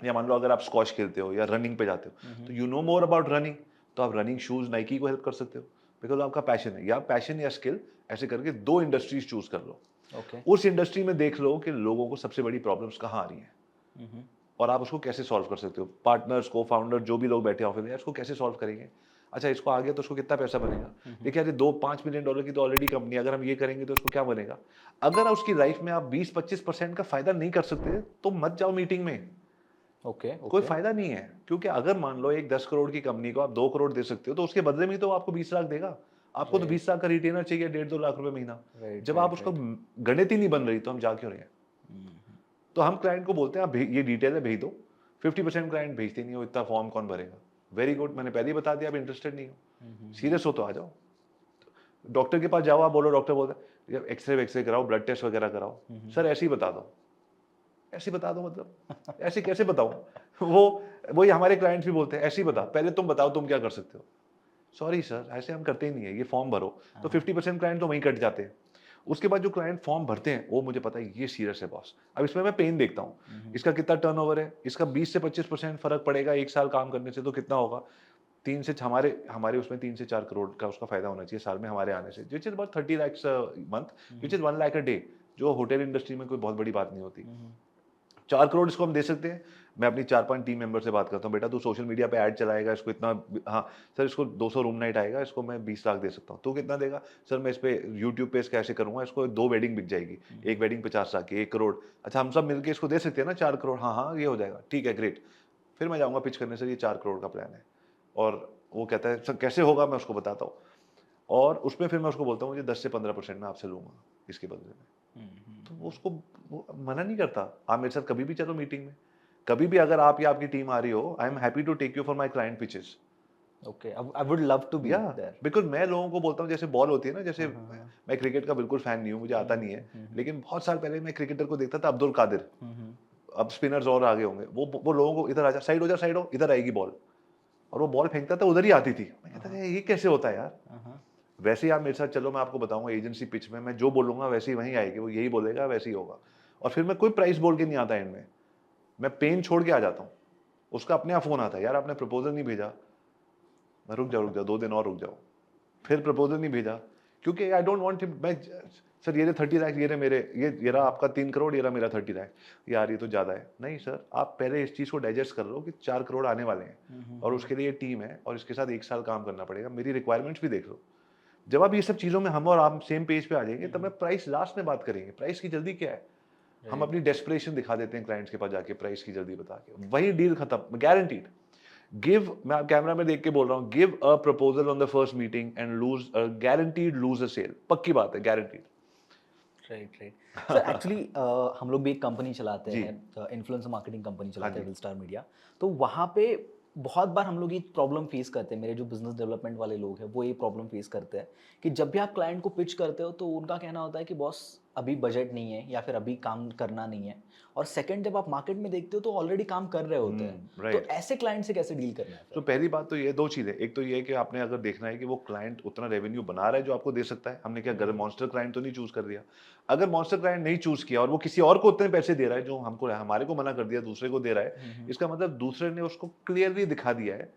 या मान लो अगर आप स्क्वॉश खेलते हो या रनिंग पे जाते हो, तो you know more about running, तो आप रनिंग शूज नाइकी को हेल्प कर सकते हो, बिकॉज आपका पैशन है। या पैशन या स्किल, ऐसे करके 2 इंडस्ट्रीज चूज कर लो। ओके। उस इंडस्ट्री में देख लो कि लोगों को सबसे बड़ी प्रॉब्लम्स कहाँ आ रही हैं, और आप उसको कैसे सॉल्व कर सकते हो। पार्टनर्स को, फाउंडर, जो भी लोग बैठे ऑफिस में, इसको कैसे सॉल्व करेंगे। अच्छा, इसको आ गया तो उसको कितना पैसा बनेगा। देखिए, अरे 2-5 मिलियन डॉलर की तो ऑलरेडी कंपनी, अगर हम ये करेंगे तो उसको क्या बनेगा। अगर उसकी लाइफ में आप 20-25% का फायदा नहीं कर सकते, तो मत जाओ मीटिंग में। ओके। कोई फायदा नहीं है, क्योंकि अगर मान लो एक 10 करोड़ की कंपनी को आप 2 करोड़ दे सकते हो, तो उसके बदले में तो आपको 20 लाख देगा। आपको तो 20 लाख का रिटेनर चाहिए, 1.5-2 लाख रुपए महीना। जब आप उसको गणित ही नहीं बन रही, तो हम जा क्यों रहे हैं। तो हम क्लाइंट को बोलते हैं आप ये डिटेल है भेज दो। 50% क्लाइंट भेजते नहीं हो, इतना फॉर्म कौन भरेगा। वेरी गुड, मैंने पहले ही बता दिया आप इंटरेस्टेड नहीं हो। सीरियस हो तो आ जाओ, डॉक्टर के पास जाओ, आप बोलो, डॉक्टर बोलता है एक्सरे वेक्सरे कराओ, ब्लड टेस्ट वगैरह कराओ। सर ऐसे ही बता दो, ऐसे ही बता दो, मतलब ऐसे कैसे बताऊं। वही हमारे क्लाइंट्स भी बोलते हैं ऐसे ही बता, पहले तुम बताओ तुम क्या कर सकते हो। सॉरी सर, ऐसे हम करते ही नहीं है, ये फॉर्म भरो। तो 50% क्लाइंट तो वहीं कट जाते हैं। उसके बाद जो क्लाइंट फॉर्म भरते हैं, वो मुझे पता है ये सीरियस है बॉस। अब इसमें मैं पेन देखता हूँ, इसका कितना टर्नओवर है, इसका 20 से 25% फर्क पड़ेगा एक साल काम करने से, तो कितना होगा। 3 से हमारे हमारे उसमें 3 से 4 करोड़ का उसका फायदा होना चाहिए साल में हमारे आने से, which is about 30 lakhs month, which is 1 lakh a day, जो होटल इंडस्ट्री में कोई बहुत बड़ी बात नहीं होती। 4 करोड़ इसको हम दे सकते हैं। मैं अपनी 4-5 टीम मेंबर से बात करता हूँ, बेटा तू सोशल मीडिया पे ऐड चलाएगा, इसको इतना, हाँ सर इसको 200 रूम नाइट आएगा, इसको मैं 20 लाख दे सकता हूँ। तू कितना देगा? सर मैं इस पे यूट्यूब पे इसका ऐसे करूंगा, इसको 2 वेडिंग बिक जाएगी, एक वेडिंग 50 लाख की, 1 करोड़। अच्छा, हम सब मिलकर इसको दे सकते हैं ना 4 करोड़। हाँ हाँ, ये हो जाएगा, ठीक है, ग्रेट। फिर मैं जाऊंगा पिच करने, सर ये 4 करोड़ का प्लान है, और वो कहता है सर कैसे होगा, मैं उसको बताता हूँ, और उसमें फिर मैं उसको बोलता हूँ मुझे 10 से 15% मैं आपसे लूंगा इसके बदले में। तो वो मना नहीं करता। आप मेरे साथ कभी भी चलो मीटिंग में, कभी भी अगर आप या आपकी टीम आ रही हो, I am happy to take you for my client pitches. Okay, I would love to be या देयर। बिकॉज मैं लोगों को बोलता हूँ, जैसे बॉल होती है ना, जैसे मैं क्रिकेट का बिल्कुल फैन नहीं हूँ, मुझे आता नहीं है, लेकिन बहुत साल पहले मैं क्रिकेटर को देखता था, अब्दुल कादिर। अब स्पिनर्स और आगे होंगे, वो लोगों को इधर आ जा, साइड हो जा, साइड हो, इधर आएगी बॉल, और वो बॉल फेंकता था, उधर ही आती थी। मैं कहता था ये कैसे होता है यार। वैसे ही आप मेरे साथ चलो, मैं आपको बताऊंगा एजेंसी पिच में मैं जो बोलूंगा वैसे ही वहीं आएगी, वो यही बोलेगा, वैसे ही होगा। और फिर मैं कोई प्राइस बोल के नहीं आता एंड में, मैं पेन छोड़ के आ जाता हूँ। उसका अपने आप फोन आता है, यार आपने प्रपोजल नहीं भेजा। मैं रुक जाओ 2 दिन और रुक जाओ। फिर प्रपोजल नहीं भेजा, क्योंकि आई डोंट वांट हिम। मैं सर ये 30 लाख, ये रहे मेरे, ये रहा आपका 3 करोड़, ये रहा मेरा 30 लाख। यार ये तो ज्यादा है। नहीं सर, आप पहले इस चीज को डाइजेस्ट कर लो कि 4 करोड़ आने वाले हैं, और उसके लिए टीम है, और इसके साथ 1 साल काम करना पड़ेगा। मेरी रिक्वायरमेंट्स भी देख लो। जब आप ये सब चीजों में हम और आप सेम पेज पे आ जाएंगे, तब मैं प्राइस लास्ट में बात करेंगे। प्राइस की जल्दी क्या है। हम अपनी डेस्परेशन दिखा देते हैं क्लाइंट्स के पास जाके, प्राइस की जल्दी बता के, वही डील खत्म, गारंटीड। गिव, मैं कैमरा में देख के बोल रहा हूँ, give a proposal on the first meeting and lose, guaranteed lose a sale. पक्की बात है, गारंटीड। राइट। सर एक्चुअली हम लोग भी एक कंपनी चलाते जी। हैं, इन्फ्लुएंसर मार्केटिंग कंपनी हाँ चलाते हैं, जी। Will star media. तो वहाँ पे बहुत बार हम लोग ये प्रॉब्लम फेस करते हैं, मेरे जो बिजनेस डेवलपमेंट वाले लोग हैं वो ये प्रॉब्लम फेस करते हैं कि जब भी आप क्लाइंट को पिच करते हो तो उनका कहना होता है कि बॉस अभी बजट नहीं है, या फिर अभी काम करना नहीं है। और सेकंड, जब आप मार्केट में देखते हो तो ऑलरेडी काम कर रहे होते हैं। तो राइट। ऐसे क्लाइंट से कैसे डील करना है तो फिर? पहली बात तो ये 2 चीजें, एक तो ये है कि आपने अगर देखना है कि वो क्लाइंट उतना रेवेन्यू बना रहा है जो आपको दे सकता है। हमने क्या गलत मॉन्स्टर क्लाइंट तो नहीं चूज कर दिया। अगर मॉन्स्टर क्लाइंट नहीं चूज किया और वो किसी और को उतने पैसे दे रहा है जो हमको, हमारे को मना कर दिया, दूसरे को दे रहा है, इसका मतलब दूसरे ने उसको क्लियरली दिखा दिया है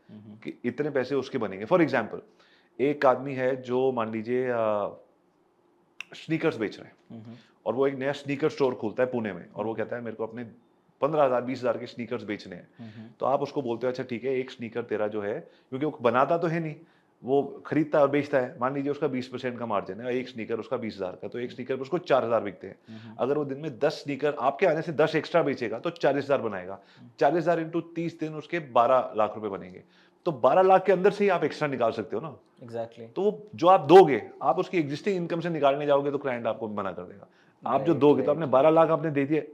कि इतने पैसे उसके बनेंगे। फॉर एग्जाम्पल, एक आदमी है जो मान लीजिए स्नीकर्स बेच रहे हैं, और वो एक नया स्नीकर स्टोर खोलता है पुणे में, और वो कहता है मेरे को अपने 15,000 20,000 के स्नीकर्स बेचने हैं। तो आप उसको बोलते हो अच्छा ठीक है, एक स्नीकर तेरा जो है, क्योंकि वो बनाता तो है नहीं, वो खरीदता है और बेचता है, मान लीजिए उसका 20% का मार्जिन है, एक स्नीकर उसका 20,000 का, तो एक स्नीकर पे उसको 4,000 बिकते हैं। अगर वो दिन में 10 स्नीकर आपके आने से 10 एक्स्ट्रा बेचेगा तो 40,000 बनाएगा। 40,000 इंटू 30 दिन उसके 12 लाख रुपए बनेंगे। तो 12 लाख के अंदर से ही आप एक्स्ट्रा निकाल सकते हो ना। एग्जैक्टली। तो वो जो आप दोगे, आप उसकी एग्जिस्टिंग इनकम से निकालने जाओगे तो क्लाइंट आपको मना कर देगा। आप जो राइट दोगे, तो आपने राइट 12 लाख आपने दे दिए।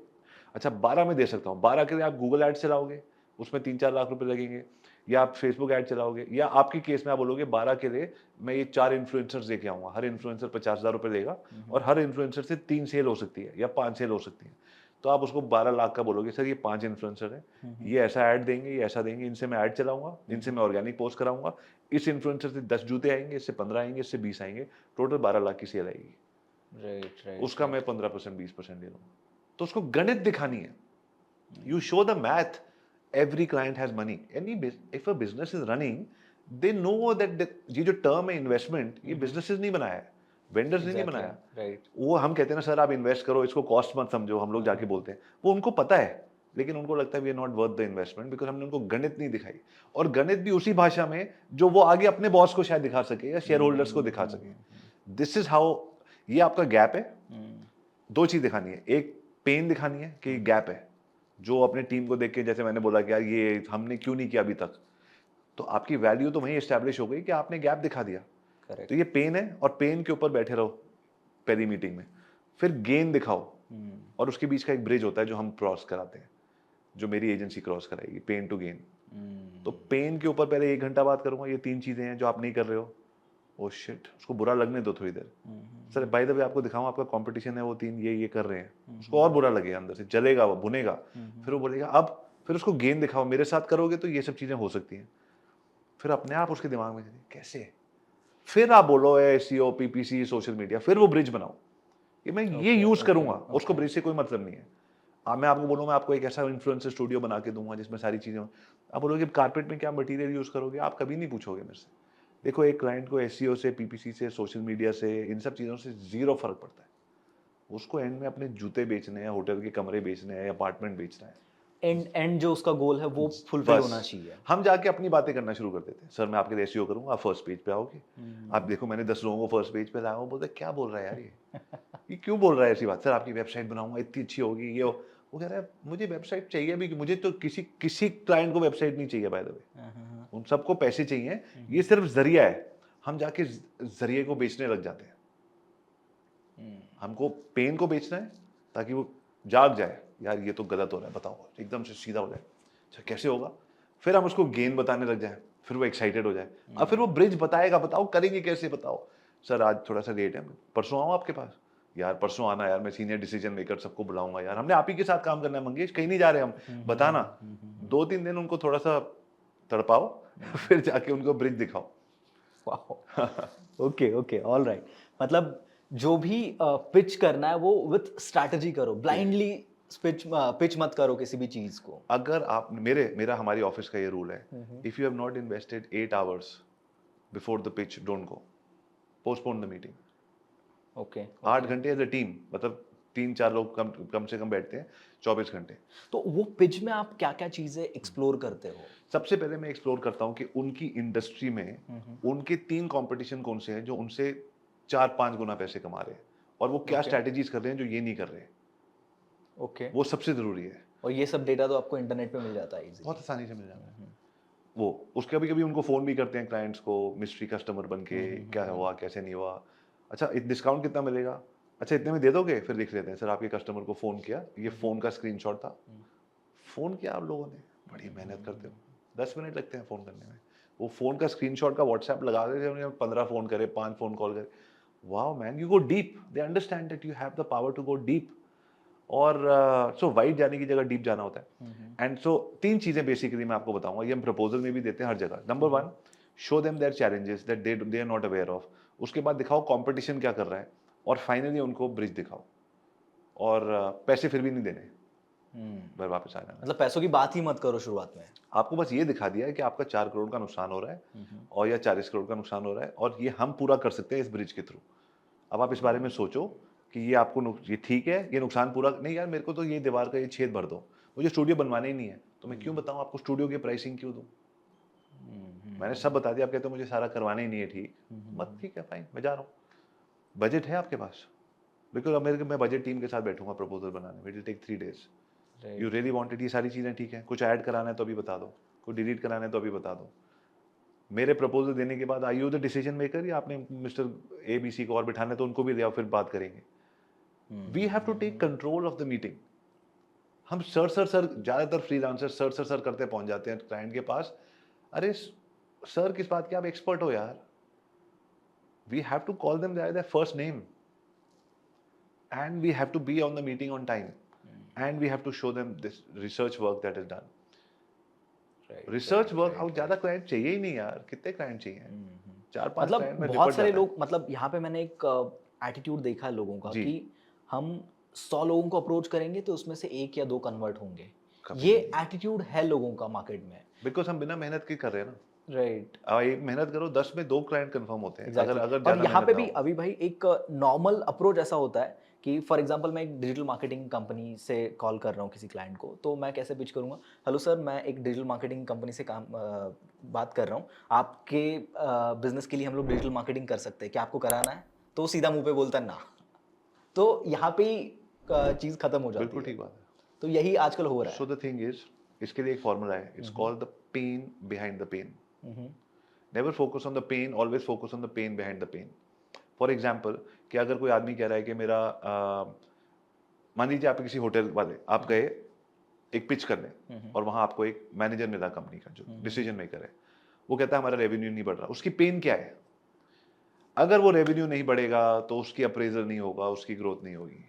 अच्छा 12 में दे सकता हूँ, 12 के लिए आप गूगल एड चलाओगे, उसमें 3-4 लाख रुपए लगेंगे, या आप फेसबुक ऐड चलाओगे, या आपके केस में आप बोलोगे 12 के लिए मैं ये 4 इन्फ्लुएंसर्स लेके आऊंगा, हर इन्फ्लुएंसर 50,000 रुपए लेगा और हर इन्फ्लुएंसर से 3 सेल हो सकती है या 5 सेल हो सकती है। तो आप उसको 12 लाख का बोलोगे, सर ये 5 इन्फ्लुएंसर है, ये ऐसा ऐड देंगे, ये ऐसा देंगे, इनसे मैं ऐड चलाऊंगा, इनसे मैं ऑर्गेनिक पोस्ट कराऊंगा, इस इन्फ्लुएंसर से 10 जूते आएंगे, इससे 15 आएंगे, इससे 20 आएंगे, टोटल 12 लाख की सेल आएगी। Right right. उसका मैं 15% 20% ले लूंगा। तो उसको गणित दिखानी है। You show the math. Every client has money. If a business is running, they know that ये जो term है investment, ये businesses नहीं बनाया है, vendors ने नहीं बनाया। राइट। वो हम कहते हैं ना सर आप इन्वेस्ट करो, इसको कॉस्ट मत समझो, हम लोग जाके बोलते हैं, वो उनको पता है, लेकिन उनको लगता है we are not worth the investment, because हमने उनको गणित नहीं दिखाई, और गणित भी उसी भाषा में जो वो आगे अपने बॉस को शायद दिखा सके या शेयर होल्डर्स को दिखा सके। दिस इज हाउ, ये आपका गैप है। दो चीज दिखानी है, एक पेन दिखानी है कि गैप है, जो अपने टीम को देख के, जैसे मैंने बोला कि यार ये हमने क्यों नहीं किया अभी तक, तो आपकी वैल्यू तो वहीं एस्टैब्लिश हो गई कि आपने गैप दिखा दिया। करेक्ट। तो ये पेन है, और पेन के ऊपर बैठे रहो पहली मीटिंग में, फिर गेन दिखाओ, और उसके बीच का एक ब्रिज होता है जो हम क्रॉस कराते हैं, जो मेरी एजेंसी क्रॉस कराएगी, पेन टू गेन। तो पेन के ऊपर पहले 1 घंटा बात करूंगा, ये 3 चीजें हैं जो आप नहीं कर रहे हो, ओ शिट, उसको बुरा लगने दो थोड़ी देर। सर बाय द वे आपको दिखाऊं, आपका कंपटीशन है, वो 3 ये कर रहे हैं, उसको और बुरा लगेगा, अंदर से जलेगा, वो भुनेगा, फिर वो बोलेगा अब, फिर उसको गेन दिखाओ, मेरे साथ करोगे तो ये सब चीजें हो सकती हैं। फिर अपने आप उसके दिमाग में कैसे, फिर आप बोलो एसईओ, पीपीसी, सोशल मीडिया, फिर वो ब्रिज बनाओ कि मैं ये यूज करूंगा, उसको ब्रिज से कोई मतलब नहीं है। मैं आपको बोलूँ, मैं आपको एक ऐसा इन्फ्लुएंसर स्टूडियो बना के दूंगा जिसमें सारी चीजें हो, आप बोलोगे कारपेट में क्या मटेरियल यूज करोगे, आप कभी नहीं पूछोगे मेरे से। देखो एक क्लाइंट को एसईओ से, पीपीसी से, सोशल मीडिया से, इन सब चीजों से जीरो फर्क पड़ता है। उसको एंड में अपने जूते बेचने हैं, होटल के कमरे बेचने हैं, अपार्टमेंट बेचना है। एंड जो उसका गोल है वो फुलफिल बस होना चाहिए। हम जाके अपनी बातें करना शुरू कर देते हैं, सर मैं आपके लिए एसईओ करूंगा, आप फर्स्ट पेज पे आओगे, आप देखो मैंने 10 लोगों को फर्स्ट पेज पे लाया, वो बोलते क्या बोल रहा है यार ये क्यों बोल रहा है ऐसी बात, सर आपकी वेबसाइट बनाऊंगा इतनी अच्छी होगी, ये वो कह रहा है मुझे वेबसाइट चाहिए भी, मुझे तो किसी क्लाइंट को वेबसाइट नहीं चाहिए बाय द वे, उन सबको पैसे चाहिए, ये सिर्फ जरिया है। हम जाके जरिए को बेचने लग जाते हैं। हमको पेन को बेचना है ताकि वो जाग जाए, यार ये तो गलत हो रहा है, बताओ, एकदम से सीधा हो जाए, अच्छा कैसे होगा, फिर हम उसको गेन बताने लग जाए, फिर वो एक्साइटेड हो जाए, अब फिर वो ब्रिज बताएगा, बताओ करेंगे कैसे, बताओ सर आज थोड़ा सा लेट है, परसों आऊँ आपके पास, यार परसों आना यार, मैं सीनियर डिसीजन मेकर सबको बुलाऊंगा यार, हमने आप ही के साथ काम करना है मंगेश, कहीं नहीं जा रहे हम, बताना। 2-3 दिन उनको थोड़ा सा तड़पाओ, फिर जाके उनको ब्रिज दिखाओ। Okay okay, all right. मतलब जो भी पिच करना है वो विथ स्ट्रैटेजी करो, ब्लाइंडली पिच मत करो किसी भी चीज को। अगर आप मेरा हमारी ऑफिस का ये रूल है, if you have not invested 8 hours before the pitch, don't go, postpone the meeting. Okay. 8 घंटे एज अ टीम, मतलब 3-4 लोग कम से कम बैठते हैं, 24 घंटे। तो वो पिच में आप क्या क्या चीजें एक्सप्लोर करते हो? सबसे पहले मैं एक्सप्लोर करता हूँ कि उनकी इंडस्ट्री में उनके 3 कंपटीशन कौन से हैं जो उनसे 4-5 गुना पैसे कमा रहे हैं, और वो क्या स्ट्रैटेजीज कर रहे हैं जो ये नहीं कर रहे। ओके। वो सबसे जरूरी है, और ये सब डेटा तो आपको इंटरनेट पे मिल जाता है इजीली। बहुत आसानी से मिल जाता है। वो उसके कभी कभी उनको फोन भी करते हैं क्लाइंट्स को, मिस्ट्री कस्टमर बन के, क्या हुआ कैसे नहीं हुआ, अच्छा डिस्काउंट कितना मिलेगा, अच्छा इतने में दे दोगे, फिर लिख लेते हैं सर आपके कस्टमर को फोन किया, ये फोन का स्क्रीनशॉट था, फोन किया आप लोगों ने, बड़ी मेहनत करते हो, 10 मिनट लगते हैं फोन करने में, वो फोन का स्क्रीनशॉट का व्हाट्सएप लगा देते हैं, 15 फोन करे, 5 फोन कॉल करे, wow man you go deep, they understand that you have the power to go deep. और सो वाइड जाने की जगह डीप जाना होता है। एंड सो 3 चीजें बेसिकली मैं आपको बताऊंगा, ये हम प्रपोजल में भी देते हैं हर जगह। Number 1, show them their challenges that they are not aware of, उसके बाद दिखाओ कंपटीशन क्या कर रहा है, और फाइनली उनको ब्रिज दिखाओ, और पैसे फिर भी नहीं देने, फिर वापस आ जाना। मतलब पैसों की बात ही मत करो शुरुआत में। आपको बस ये दिखा दिया है कि आपका 4 करोड़ का नुकसान हो रहा है, और या 40 करोड़ का नुकसान हो रहा है, और ये हम पूरा कर सकते हैं इस ब्रिज के थ्रू। अब आप इस बारे में सोचो कि ये आपको ये ठीक है, ये नुकसान पूरा नहीं, यार मेरे को तो ये दीवार का ये छेद भर दो, मुझे स्टूडियो बनवाना ही नहीं है, तो मैं क्यों बताऊं आपको स्टूडियो की प्राइसिंग क्यों दूं, मैंने सब बता दिया, आप कहते हो मुझे सारा करवाना ही नहीं है, ठीक मत, ठीक है फाइन, मैं जा रहा हूँ। बजट है आपके पास? बिकॉज अब मैं बजट टीम के साथ बैठूंगा प्रपोजल बनाने, it will take 3 days। You really wanted, ये सारी चीज़ें ठीक है, कुछ ऐड कराना है तो अभी बता दो, कुछ डिलीट कराना है तो अभी बता दो। मेरे प्रपोजल देने के बाद आई यू द डिसीजन मेकर, या आपने मिस्टर ABC को और बिठाना है तो उनको भी ले आओ, फिर बात करेंगे। We have to take control of the meeting. हम सर ज़्यादातर फ्रीलांसर सर करते पहुंच जाते हैं क्लाइंट के पास। अरे सर किस बात के, आप एक्सपर्ट हो यार। We have to call them by their first name and we have to be on the meeting on time, and we have to show them this research work that is done। Research work अब ज्यादा client चाहिए ही नहीं यार, कितने client चाहिए? 4-5 मतलब client में बहुत सारे निपट जाता है। लोग, मतलब यहाँ पे मैंने एक एटीट्यूड देखा है लोगों का जी। कि हम 100 लोगों को अप्रोच करेंगे तो उसमें से 1 या 2 कन्वर्ट होंगे। कभी ये एटीट्यूड है लोगों का मार्केट में। बिकॉज हम बिना मेहनत के कर रहे हैं ना। राइट, एक मेहनत करो, 10 में 2 क्लाइंट कंफर्म होते हैं। एग्जैक्टली। अगर और ज्यादा यहाँ मेहनत पे ना भी हो। अभी भाई एक नॉर्मल अप्रोच ऐसा होता है कि फॉर एग्जांपल मैं एक डिजिटल मार्केटिंग कंपनी से कॉल कर रहा हूँ किसी क्लाइंट को, तो मैं कैसे पिच करूँगा, हेलो सर मैं एक डिजिटल मार्केटिंग कंपनी से बात कर रहा हूँ, आपके बिजनेस के लिए हम लोग डिजिटल मार्केटिंग कर सकते हैं, क्या आपको कराना है? तो सीधा मुंह पे बोलता है ना। तो यहाँ पे ही चीज़ खत्म हो जाती बिल्कुल है। ठीक बात है। तो यही आजकल हो रहा सो द थिंग इज, इसके लिए एक फॉर्मूला है, it's called the pain behind the pain. है। Never focus on the pain, always focus on the pain behind the pain. For example, कि अगर कोई आदमी कह रहा है कि मेरा मान लीजिए आप किसी होटल वाले, आप गए एक पिच करने और वहां आपको एक मैनेजर मिला कंपनी का जो डिसीजन मेकर है, वो कहता है हमारा रेवेन्यू नहीं बढ़ रहा। उसकी पेन क्या है? अगर वो रेवेन्यू नहीं बढ़ेगा तो उसकी अप्रेजल नहीं होगा, उसकी ग्रोथ नहीं होगी।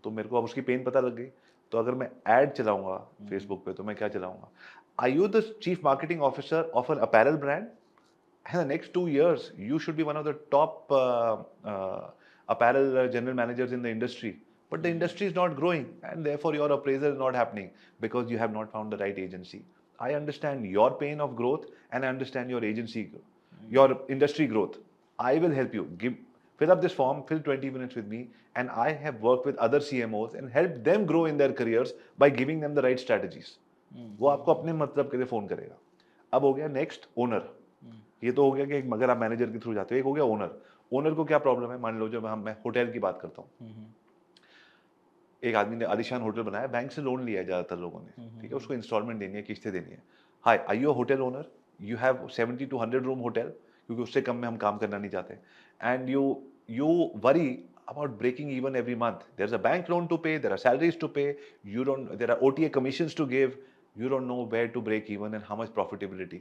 तो मेरे को अब उसकी पेन पता लग गई। तो अगर मैं एड चलाऊंगा फेसबुक पे, तो मैं क्या चलाऊंगा? Are you the chief marketing officer of an apparel brand? In the next 2 years, you should be one of the top apparel general managers in the industry. But the industry is not growing, and therefore your appraisal is not happening because you have not found the right agency. I understand your pain of growth, and I understand your agency, your industry growth. I will help you. Fill up this form, fill 20 minutes with me, and I have worked with other CMOs and helped them grow in their careers by giving them the right strategies. वो आपको अपने मतलब के लिए phone करेगा। अब हो गया नेक्स्ट ओनर। ये तो हो गया कि अगर आप मैनेजर के थ्रू जाते हो। एक हो गया ओनर। ओनर को क्या प्रॉब्लम है? मान लो जब मैं होटल की बात करता हूँ, एक आदमी ने आलिशान होटल बनाया, बैंक से लोन लिया है ज्यादातर लोगों ने, ठीक है, उसको इंस्टॉलमेंट देनी है, किस्तें देनी है। Hi, are you a hotel owner? You have 70 to 100 room hotel, क्योंकि उससे कम में हम काम करना नहीं चाहते, and you worry about breaking even every month. There's a bank loan to pay, there are salaries to pay, there are OTA commissions to give. You don't know where to break even and how much profitability.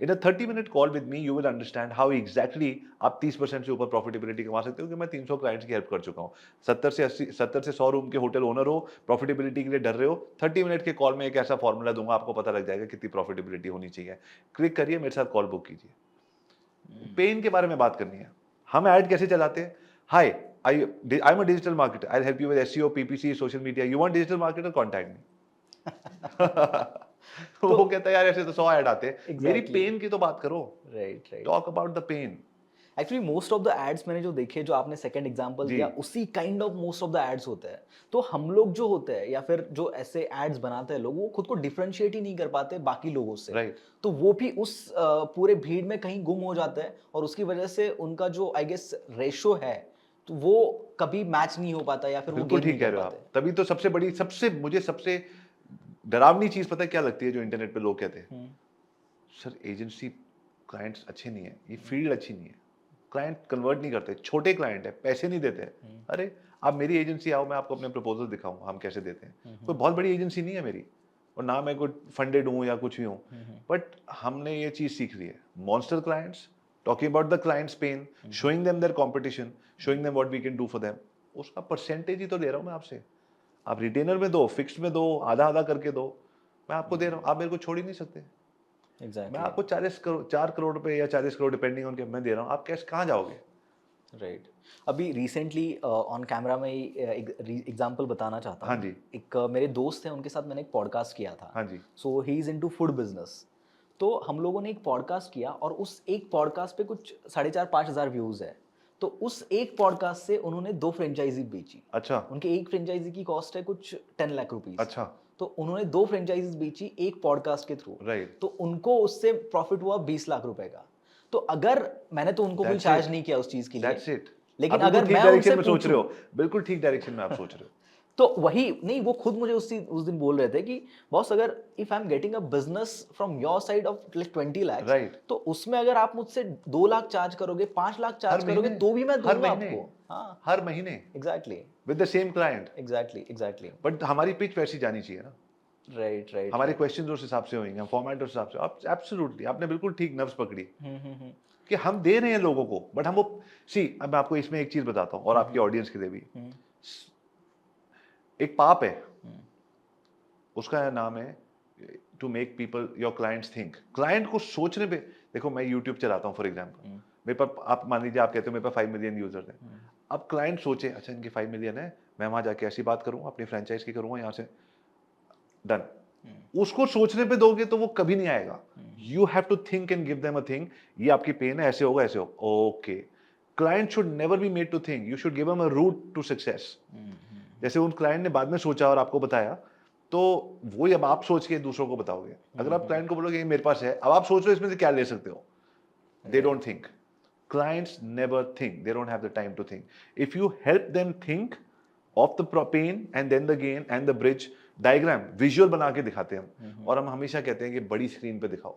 In a 30-minute call with me, you will understand how exactly आप 30% से ऊपर profitability कमा सकते हो, कि मैं 300 clients की help कर चुका हूँ। 70 से 100 रूम के होटल ओनर हो, प्रॉफिटेबिलिटी के लिए डर रहे हो, 30 मिनट के कॉल में एक ऐसा फॉर्मूला दूंगा, आपको पता लग जाएगा कितनी प्रॉफिटेबिलिटी होनी चाहिए। क्लिक करिए, मेरे साथ कॉल बुक कीजिए। पेन के बारे में बात करनी है। हम ऐड कैसे चलाते हैं? हाय, I'm a digital marketer. I'll help you with SEO, PPC, social media. You want digital marketer? Contact me. वो कहता है यार ऐसे तो 100 ऐड आते हैं। मेरी पेन की तो बात करो। Right, right. Talk about the pain. Actually most of the ads मैंने जो देखे, जो आपने सेकंड एग्जांपल दिया, उसी kind of most of the ads होते हैं। तो हम लोग जो होते हैं या फिर जो ऐसे एड्स बनाते हैं लोग, वो खुद को डिफरेंशिएट ही नहीं कर पाते बाकी लोगों से। राइट। तो वो भी उस पूरे भीड़ में कहीं गुम हो जाते हैं, और उसकी वजह से उनका जो आई गेस रेशो है, तो वो कभी मैच नहीं हो पाता, या फिर वो बिल्कुल गेन नहीं ठीक कह कर रहे हो पाते। आप। तभी तो मुझे सबसे डरावनी चीज पता है क्या लगती है? जो इंटरनेट पे लोग कहते हैं, सर एजेंसी क्लाइंट्स अच्छे नहीं है, ये फील्ड अच्छी नहीं है, क्लाइंट कन्वर्ट नहीं करते, छोटे क्लाइंट है, पैसे नहीं देते। अरे आप मेरी एजेंसी आओ, मैं आपको अपने प्रपोजल दिखाऊंगा हम कैसे देते हैं। कोई बहुत बड़ी एजेंसी नहीं है मेरी, और ना मैं कोई फंडेड हूँ या कुछ भी हूँ, बट हमने ये चीज सीख ली है। Monster clients, talking about the clients pain, showing them their competition, showing them what we can do for them. उसका परसेंटेज ही तो ले रहा हूँ मैं आपसे। आप रिटेनर में दो, फिक्स्ड में दो, आधा आधा करके दो, मैं आपको दे रहा हूँ। आप मेरे को छोड़ ही नहीं सकते। मैं आपको 4 करोड़ रुपए या 40 करोड़ डिपेंडिंग ऑन के मैं दे रहा हूँ, आप कैश कहाँ जाओगे? राइट। अभी रिसेंटली ऑन कैमरा में एक एग्जांपल बताना चाहता हूँ। हाँ जी। एक मेरे दोस्त हैं, उनके साथ मैंने एक पॉडकास्ट किया था। हाँ जी। So he is into food business. तो हम लोगों ने एक पॉडकास्ट किया, और उस एक पॉडकास्ट पे कुछ 4,500-5 हज़ार व्यूज़ है। तो उस एक पॉडकास्ट से उन्होंने 2 फ्रेंचाइजी बेची। अच्छा। उनके एक फ्रेंचाइजी की कॉस्ट है कुछ 10 लाख रुपीस। अच्छा। तो उन्होंने 2 फ्रेंचाइजीज बेची एक पॉडकास्ट के थ्रू, राइट, तो उनको उससे प्रॉफिट हुआ 20 लाख रुपए का। तो अगर मैंने तो उनको कोई दैट्स चार्ज इट, नहीं किया उस चीज के लिए, दैट्स इट। लेकिन आप बिल्कुल अगर ठीक मैं डायरेक्शन उनसे में सोच रहे पूछूं, हो, बिल्कुल ठीक डायरेक्शन में आप सोच रहे हो। तो वही नहीं, वो खुद मुझे उस दिन बोल रहे थे कि बॉस, अगर if I am getting a business from your side of like 20 lakhs, right, तो उसमें अगर आप मुझसे 2 लाख चार्ज करोगे, 5 लाख हर चार्ज करोगे, महीने, तो भी मैं हर दूंगा महीने, आपको। हाँ, हर महीने, exactly with the same client. Exactly. But हमारी पिच वैसी जानी चाहिए ना, राइट राइट हमारे राइट। क्वेश्चंस उस हिसाब से होंगे, फॉर्मेट उस हिसाब से। आप एब्सोल्युटली, आपने बिल्कुल ठीक नब्ज पकड़ी हम्म। कि हम दे रहे हैं लोगों को, बट हम वो सी, अब मैं आपको इसमें एक चीज बताता हूँ और आपकी ऑडियंस के लिए भी। हम्म, एक पाप है, हम्म, उसका नाम है to make people your clients think. Client को सोचने पे, देखो मैं यूट्यूब चलाता हूँ फॉर एग्जाम्पल, मेरे पास, आप मान लीजिए, आप कहते हो मेरे पास 5 मिलियन यूजर्स हैं। अब क्लाइंट सोचे, अच्छा इनके 5 मिलियन है, मैं वहां जाके ऐसी बात करूंगा, अपनी फ्रेंचाइज की करूंगा यहाँ से, डन। उसको सोचने पे दोगे तो वो कभी नहीं आएगा। You have to think and give them a thing, ये आपकी पेन है, ऐसे होगा, ऐसे होगा, okay. Client should never be made to think, you should give them a route to success. जैसे उन क्लाइंट ने बाद में सोचा और आपको बताया, तो वही अब आप सोच के दूसरों को बताओगे। अगर आप क्लाइंट को बोलोगे ये मेरे पास है, अब आप सोच लो इसमें से क्या ले सकते हो, they don't think. Clients never think, they don't have the time to think. If you help them think of the pain and then the gain and the bridge diagram, visual बना के दिखाते हैं हम, और हम हमेशा कहते हैं कि बड़ी स्क्रीन पे दिखाओ।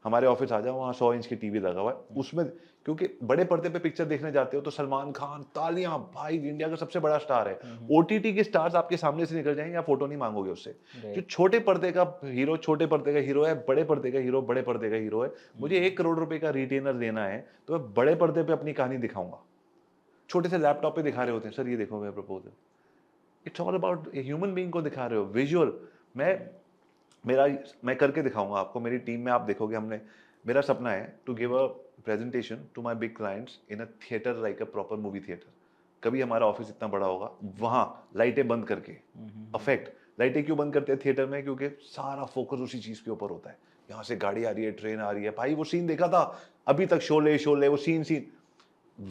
हमारे ऑफिस आ जाओ, वहाँ 100 इंच की टीवी लगा हुआ है, उसमें क्योंकि बड़े पर्दे पे पिक्चर देखने जाते हो तो सलमान खान, तालियां, भाई इंडिया का सबसे बड़ा स्टार है। ओटीटी के स्टार्स आपके सामने से निकल जाएंगे, आप फोटो नहीं मांगोगे उससे। जो छोटे पर्दे का हीरो छोटे पर्दे का हीरो है, बड़े पर्दे का हीरो बड़े पर्दे का हीरो है। मुझे 1 करोड़ रुपए का रिटेनर देना है, तो मैं बड़े पर्दे पे अपनी कहानी दिखाऊंगा। छोटे से लैपटॉप पे दिखा रहे होते हैं, सर ये देखो मेरा proposal. It's all about human being को दिखा रहे हो, विजुअल। मैं करके दिखाऊंगा आपको, मेरी टीम में आप देखोगे, हमने, मेरा सपना है to give a presentation to my big clients in a theatre, like a proper movie theatre. कभी हमारा ऑफिस इतना बड़ा होगा, वहां लाइटें बंद करके, अफेक्ट, लाइटें क्यों बंद करते हैं थिएटर में, क्योंकि सारा फोकस उसी चीज के ऊपर होता है। यहाँ से गाड़ी आ रही है, ट्रेन आ रही है, भाई वो सीन देखा था अभी तक, शोले शोले, वो सीन सीन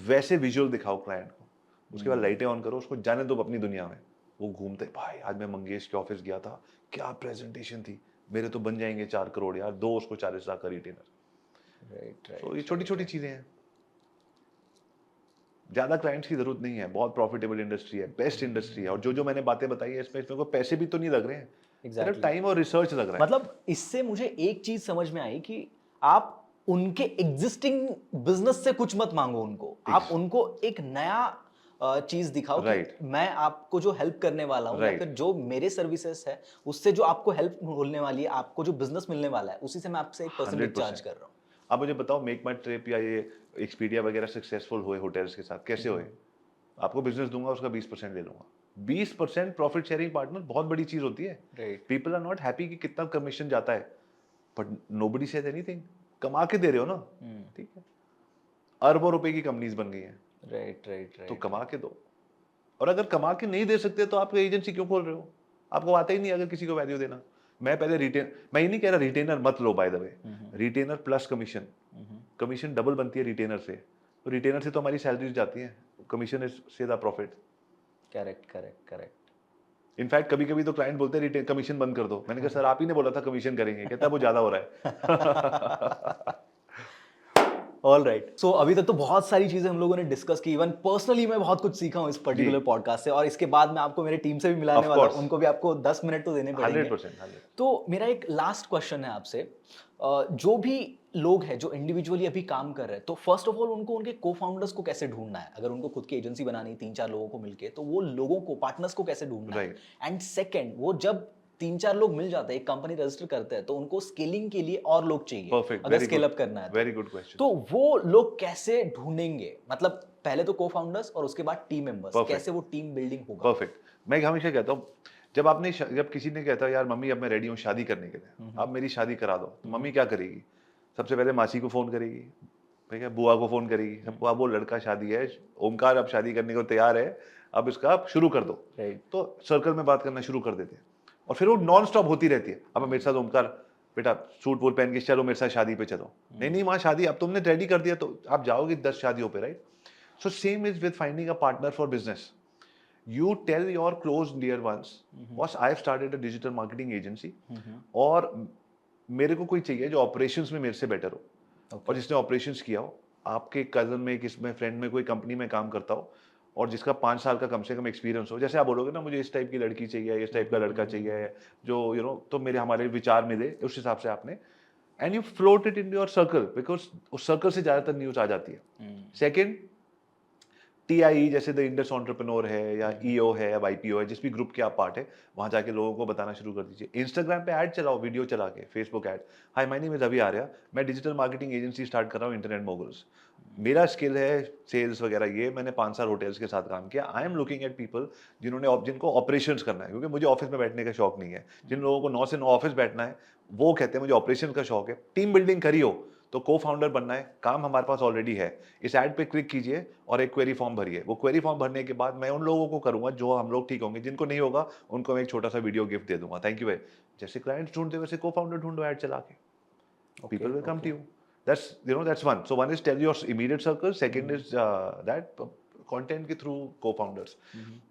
वैसे विजुअल दिखाओ क्लाइंट को। उसके बाद लाइटें ऑन करो, उसको जाने दो अपनी दुनिया में। वो घूमते, भाई आज मैं मंगेश के ऑफिस गया था, क्या प्रेजेंटेशन थी, मेरे तो बन जाएंगे 4 करोड़ यार, दो उसको 40 लाख का रिटेनर। राइट तो ये छोटी छोटी चीजें हैं, ज्यादा क्लाइंट्स की जरूरत नहीं है, बहुत प्रॉफिटेबल इंडस्ट्री है, बेस्ट इंडस्ट्री है। और जो जो मैंने बातें बताई है, इसमें कोई पैसे भी तो नहीं लग रहे हैं, सिर्फ टाइम और रिसर्च लग रहा है। मतलब इससे मुझे एक चीज समझ में आई कि आप उनके एग्जिस्टिंग बिजनेस से कुछ मत मांगो उनको, आप उनको एक नया चीज दिखाओ कि Right. मैं आपको जो हेल्प करने वाला हूँ, या Right. फिर जो मेरे सर्विसेज है उससे जो आपको हेल्प मिलने वाली है, आपको जो बिजनेस मिलने वाला है, उसी से मैं आपसे एक परसेंटेज 100%। चार्ज कर रहा हूँ। आप मुझे बताओ, मेक माई ट्रिप या ये एक्सपीडिया वगैरह सक्सेसफुल हुए होटल्स के साथ, कैसे हुए? आपको बिजनेस दूंगा, उसका 20% ले लूंगा। 20% प्रॉफिट शेयरिंग पार्टनर बहुत बड़ी चीज होती है। Right. People are not happy कि कितना कमीशन जाता है, बट नोबडी सेज एनीथिंग। कमा के दे रहे हो ना, ठीक है। अरबों रुपए की कंपनीज बन गई हैं, राइट राइट तो राइट। कमा के दो। और अगर कमा के नहीं दे सकते तो आप एजेंसी क्यों खोल रहे हो? आपको आता ही नहीं अगर किसी को वैल्यू देना। मैं पहले रिटेन, मैं ये नहीं कह रहा रिटेनर मत लो, by the way, retainer plus commission, commission double बनती है रिटेनर से। तो रिटेनर से तो हमारी सैलरीज जाती हैं, कमीशन इज सीधा profit. Correct correct correct. In fact कभी कभी तो क्लाइंट बोलते हैं रिटेन कमीशन बंद कर दो। मैंने कहा सर आप ही ने बोला था कमीशन करेंगे, कहता है वो ज्यादा हो रहा है। ऑल राइट, सो अभी तक तो बहुत सारी चीजें हम लोगों ने डिस्कस की, इवन पर्सनली मैं बहुत कुछ सीखा हूँ इस पर्टिकुलर पॉडकास्ट से, और इसके बाद मैं आपको मेरे टीम से भी मिलाने Of वाला हूँ, course. उनको भी आपको 10 मिनट तो देने पड़ेंगे। 100%। तो मेरा एक लास्ट क्वेश्चन है आपसे, जो भी लोग हैं जो इंडिविजुअली अभी काम कर रहे हैं, तो फर्स्ट ऑफ ऑल उनको उनके को फाउंडर्स को कैसे ढूंढना है? अगर उनको खुद की एजेंसी बनानी 3-4 लोगों को मिलके, तो वो लोगों को, पार्टनर्स को कैसे ढूंढना है? Right. एंड सेकंड, वो जब 3-4 लोग मिल जाते हैं, एक कंपनी रजिस्टर करते हैं, तो उनको स्केलिंग के लिए और लोग चाहिए, Perfect. अगर Very स्केल good. अप करना है Very good question. तो वो लोग कैसे ढूंढेंगे? मतलब पहले तो को फाउंडर्स और उसके बाद टीम मेंबर्स, Perfect. कैसे वो टीम बिल्डिंग होगा? परफेक्ट। मैं हमेशा कहता हूँ, जब किसी ने कहता है यार मम्मी अब मैं रेडी हूँ शादी करने के लिए, अब मेरी शादी करा दो, तो मम्मी क्या करेगी? सबसे पहले मासी को फोन करेगी, ठीक है, बुआ को फोन करेगी, अब वो लड़का शादी है, ओमकार अब शादी करने को तैयार है, अब इसका आप शुरू कर दो। तो सर्कल में बात करना शुरू कर देते हैं, और फिर वो नॉन स्टॉप होती रहती है। अब मेरे साथ ओमकार, बेटा सूट वूट पहन के चलो मेरे साथ शादी पे चलो। नहीं वहाँ शादी, अब तुमने रेडी कर दिया तो आप जाओगे 10 शादियों पे, right? So same is with finding a partner for business. You tell your close dear ones, boss, I have started a digital marketing agency, और मेरे को कोई चाहिए जो ऑपरेशंस में मेरे से बेटर हो, और जिसने ऑपरेशंस किया हो, आपके कजन में, किसमें, फ्रेंड में, कोई कंपनी में काम करता हो, और जिसका 5 साल का कम से कम एक्सपीरियंस हो। जैसे आप बोलोगे ना, मुझे इस टाइप की लड़की चाहिए, इस टाइप का लड़का चाहिए, जो तो मेरे हमारे विचार मिले, उस हिसाब से आपने, and you float it in your circle, because उस सर्कल से ज्यादातर न्यूज आ जाती है। सेकेंड, TIE जैसे द इंडस एंटरप्रेन्योर है, या EO है, या YPO है, जिस भी ग्रुप के आप पार्ट है, वहां जाके लोगों को बताना शुरू कर दीजिए। इंस्टाग्राम पे ऐड चलाओ, वीडियो चला के, Facebook ad, hi my name is अभी आर्या, मैं डिजिटल मार्केटिंग एजेंसी स्टार्ट कर रहा हूँ, इंटरनेट मोगल्स। मेरा स्किल है सेल्स वगैरह, ये मैंने 5 साल होटल्स के साथ काम किया। I am looking at people जिनको ऑपरेशंस करना है, क्योंकि मुझे ऑफिस में बैठने का शौक नहीं है। जिन लोगों को 9 से 9 ऑफिस बैठना है, वो कहते हैं मुझे ऑपरेशन का शौक है। टीम बिल्डिंग करी हो तो को फाउंडर बनना है, काम हमारे पास ऑलरेडी है। इस ऐड पे क्लिक कीजिए और एक क्वेरी फॉर्म भरिए। वो क्वेरी फॉर्म भरने के बाद मैं उन लोगों को करूंगा जो हम लोग ठीक होंगे, जिनको नहीं होगा उनको मैं एक छोटा सा वीडियो गिफ्ट दे दूंगा। थैंक यू भाई। जैसे क्लाइंट्स ढूंढते वैसे को फाउंडर ढूंढो ऐड चला के, people will come to you. That's one. So one is tell your immediate circle. Second is that content के through co-founders.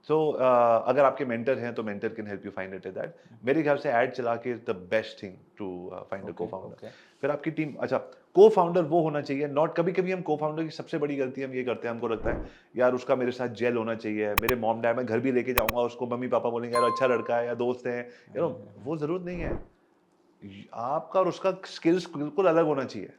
So अगर आपके mentor हैं तो mentor can help you find it at that. मेरे ख्याल से ad चला के the best thing to find a co-founder. फिर आपकी टीम, अच्छा co-founder वो होना चाहिए, नॉट कभी-कभी हम co-founder की सबसे बड़ी गलती हम ये करते हैं, हमको लगता है यार उसका मेरे साथ जेल होना चाहिए, मेरे मॉम डैड, मैं घर भी लेके जाऊंगा उसको, मम्मी पापा बोलेंगे यार अच्छा लड़का है या दोस्त है, वो जरूरत नहीं है। आपका और उसका स्किल्स बिल्कुल अलग होना चाहिए।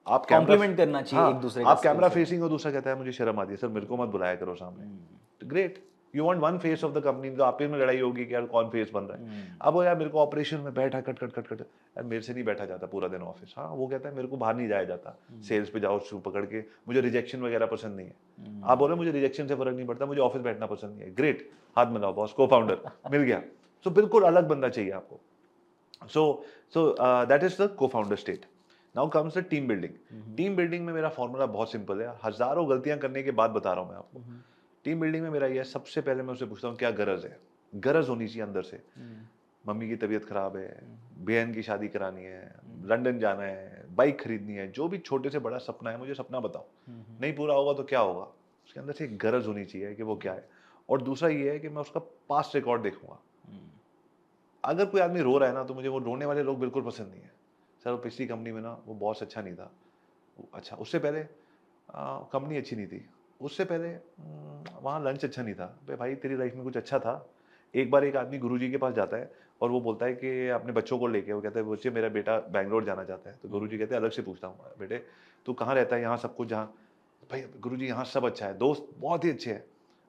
आप कॉम्प्लीमेंट करना चाहिए एक दूसरे का। आप कैमरा फेसिंग हो, दूसरा कहता है मुझे शर्म आती है सर, मेरे को मत बुलाया करो सामने। Great, you want one face of the company, तो आप में लड़ाई होगी कि यार कौन फेस बन रहा है। अब वो यार मेरे को ऑपरेशन में बैठा कट कट कट कट, यार मेरे से नहीं बैठा जाता पूरा दिन ऑफिस। हाँ, वो कहता है मेरे को बाहर नहीं जाया जाता, सेल्स पे जाओ शू पकड़ के, मुझे रिजेक्शन वगैरह पसंद नहीं है। आप बोले मुझे रिजेक्शन से फर्क नहीं पड़ता, मुझे ऑफिस बैठना पसंद नहीं है। ग्रेट, हाथ मिलाओ बॉस, को फाउंडर मिल गया। सो बिल्कुल अलग बंदा चाहिए आपको। So that is the co-founder state. Now comes the team building. Team building में मेरा फॉर्मूला बहुत सिंपल है, हजारों गलतियां करने के बाद बता रहा हूं मैं आपको। टीम बिल्डिंग में मेरा ये है, सबसे पहले मैं उससे पूछता हूँ क्या गरज है। गरज होनी चाहिए अंदर से। मम्मी की तबीयत खराब है, बहन की शादी करानी है, लंदन जाना है, बाइक खरीदनी है, जो भी छोटे से बड़ा सपना है, मुझे सपना बताओ। नहीं पूरा होगा तो क्या होगा, उसके अंदर से एक गरज होनी चाहिए कि वो क्या है। और दूसरा ये है कि मैं उसका पास्ट रिकॉर्ड देखूंगा। अगर कोई आदमी रो रहा है ना, तो मुझे वो रोने वाले लोग बिल्कुल पसंद नहीं है। सर वो पिछली कंपनी में ना वो बॉस अच्छा नहीं था, अच्छा उससे पहले कंपनी अच्छी नहीं थी, उससे पहले वहाँ लंच अच्छा नहीं था। भाई तेरी लाइफ में कुछ अच्छा था। एक बार एक आदमी गुरुजी के पास जाता है और वो बोलता है कि अपने बच्चों को लेके, वो कहता है बच्चे मेरा बेटा बैंगलोर जाना चाहता है। तो गुरुजी कहते हैं अलग से पूछता हूँ, बेटे तू कहाँ रहता है, यहाँ सब कुछ जहाँ। भाई गुरुजी यहाँ सब अच्छा है, दोस्त बहुत ही अच्छे हैं,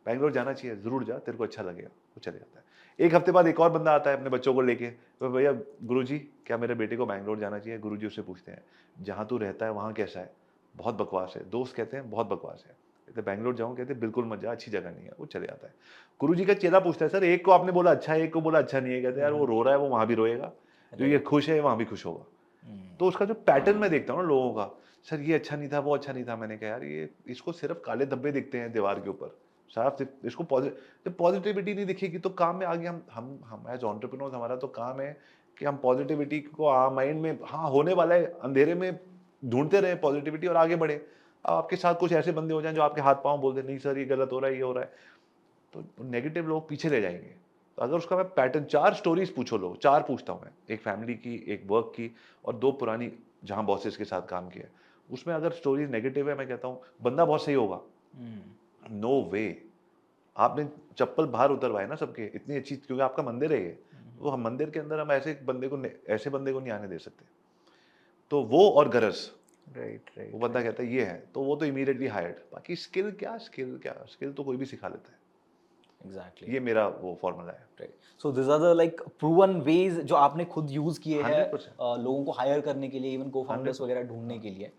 बैंगलोर जाना चाहिए, जरूर जा, तेरे को अच्छा लगेगा। वो चले जाता है। एक हफ्ते बाद एक और बंदा आता है अपने बच्चों को लेके, तो भैया गुरुजी क्या मेरे बेटे को बैंगलोर जाना चाहिए। गुरुजी उससे पूछते हैं जहाँ तू रहता है वहाँ कैसा है, बहुत बकवास है। दोस्त कहते हैं बहुत बकवास है। कहते बैंगलोर जाऊँ, कहते बिल्कुल मत जा, अच्छी जगह नहीं है। वो चले जाता है। गुरुजी का चेला पूछता है सर एक को आपने बोला अच्छा है, एक को बोला अच्छा नहीं है। कहते यार वो रो रहा है वो वहाँ भी रोएगा, जो ये खुश है वहाँ भी खुश होगा। तो उसका जो पैटर्न मैं देखता हूँ ना लोगों का, सर ये अच्छा नहीं था, वो अच्छा नहीं था। मैंने कहा यार ये इसको सिर्फ काले धब्बे दिखते हैं दीवार के ऊपर, साफ इसको पॉजिटिविटी नहीं दिखेगी तो काम में आगे हम एज एंटरप्रेन्योर्स हमारा तो काम है कि हम पॉजिटिविटी को माइंड में, हाँ होने वाला है, अंधेरे में ढूंढते रहे पॉजिटिविटी और आगे बढ़े। अब आपके साथ कुछ ऐसे बंदे हो जाएं जो आपके हाथ पांव बोलते नहीं सर ये गलत हो रहा है, ये हो रहा है, तो नेगेटिव लोग पीछे रह जाएंगे। तो अगर उसका मैं पैटर्न, 4 स्टोरीज पूछो लोग, 4 पूछता हूँ मैं, एक फैमिली की, एक वर्क की और 2 पुरानी जहाँ बॉसेस के साथ काम किया, उसमें अगर स्टोरीज नेगेटिव है मैं कहता हूँ बंदा बहुत सही होगा। नो वे, आपने चप्पल बाहर उतरवाए ना सबके, इतनी अच्छी, क्योंकि आपका मंदिर है ये, वो हम मंदिर के अंदर हम ऐसे बंदे को नहीं आने दे सकते। तो वो और गरज, राइट, वो बंदा कहता है ये है, तो वो तो इमीडिएटली हायर्ड। बाकी स्किल स्किल तो कोई भी सिखा लेता है। Exactly. ये मेरा वो फॉर्मूला है। Right. So these are the like proven ways जो आपने खुद यूज किए हैं 100%. लोगों को हायर करने के लिए, इवन को फाउंडर्स वगैरह ढूंढने के लिए।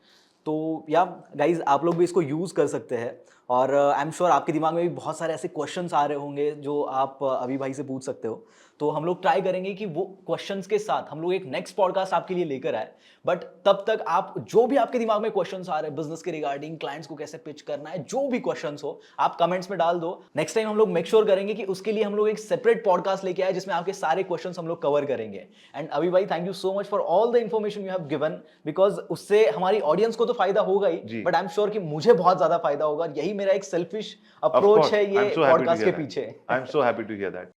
तो या गाइज आप लोग भी इसको यूज कर सकते हैं। और आई एम श्योर आपके दिमाग में भी बहुत सारे ऐसे क्वेश्चंस आ रहे होंगे जो आप अभी भाई से पूछ सकते हो। तो हम लोग ट्राई करेंगे कि वो क्वेश्चंस के साथ हम लोग एक नेक्स्ट पॉडकास्ट आपके लिए लेकर आए। बट तब तक आप जो भी आपके दिमाग में क्वेश्चंस आ रहे हैं बिजनेस के रिगार्डिंग, क्लाइंट्स को कैसे पिच करना है, जो भी क्वेश्चंस हो आप कमेंट्स में डाल दो। नेक्स्ट टाइम हम लोग मेक श्योर करेंगे कि उसके लिए हम लोग एक सेपरेट पॉडकास्ट लेके आए जिसमें आपके सारे क्वेश्चंस हम लोग कवर करेंगे। एंड अभी भाई thank you so much for all the information you have given, because उससे हमारी ऑडियंस को तो फायदा होगा ही, बट आई एम श्योर कि मुझे बहुत ज्यादा फायदा होगा। यही मेरा एक सेल्फिश अप्रोच है ये पॉडकास्ट के पीछे। I am so happy to hear that.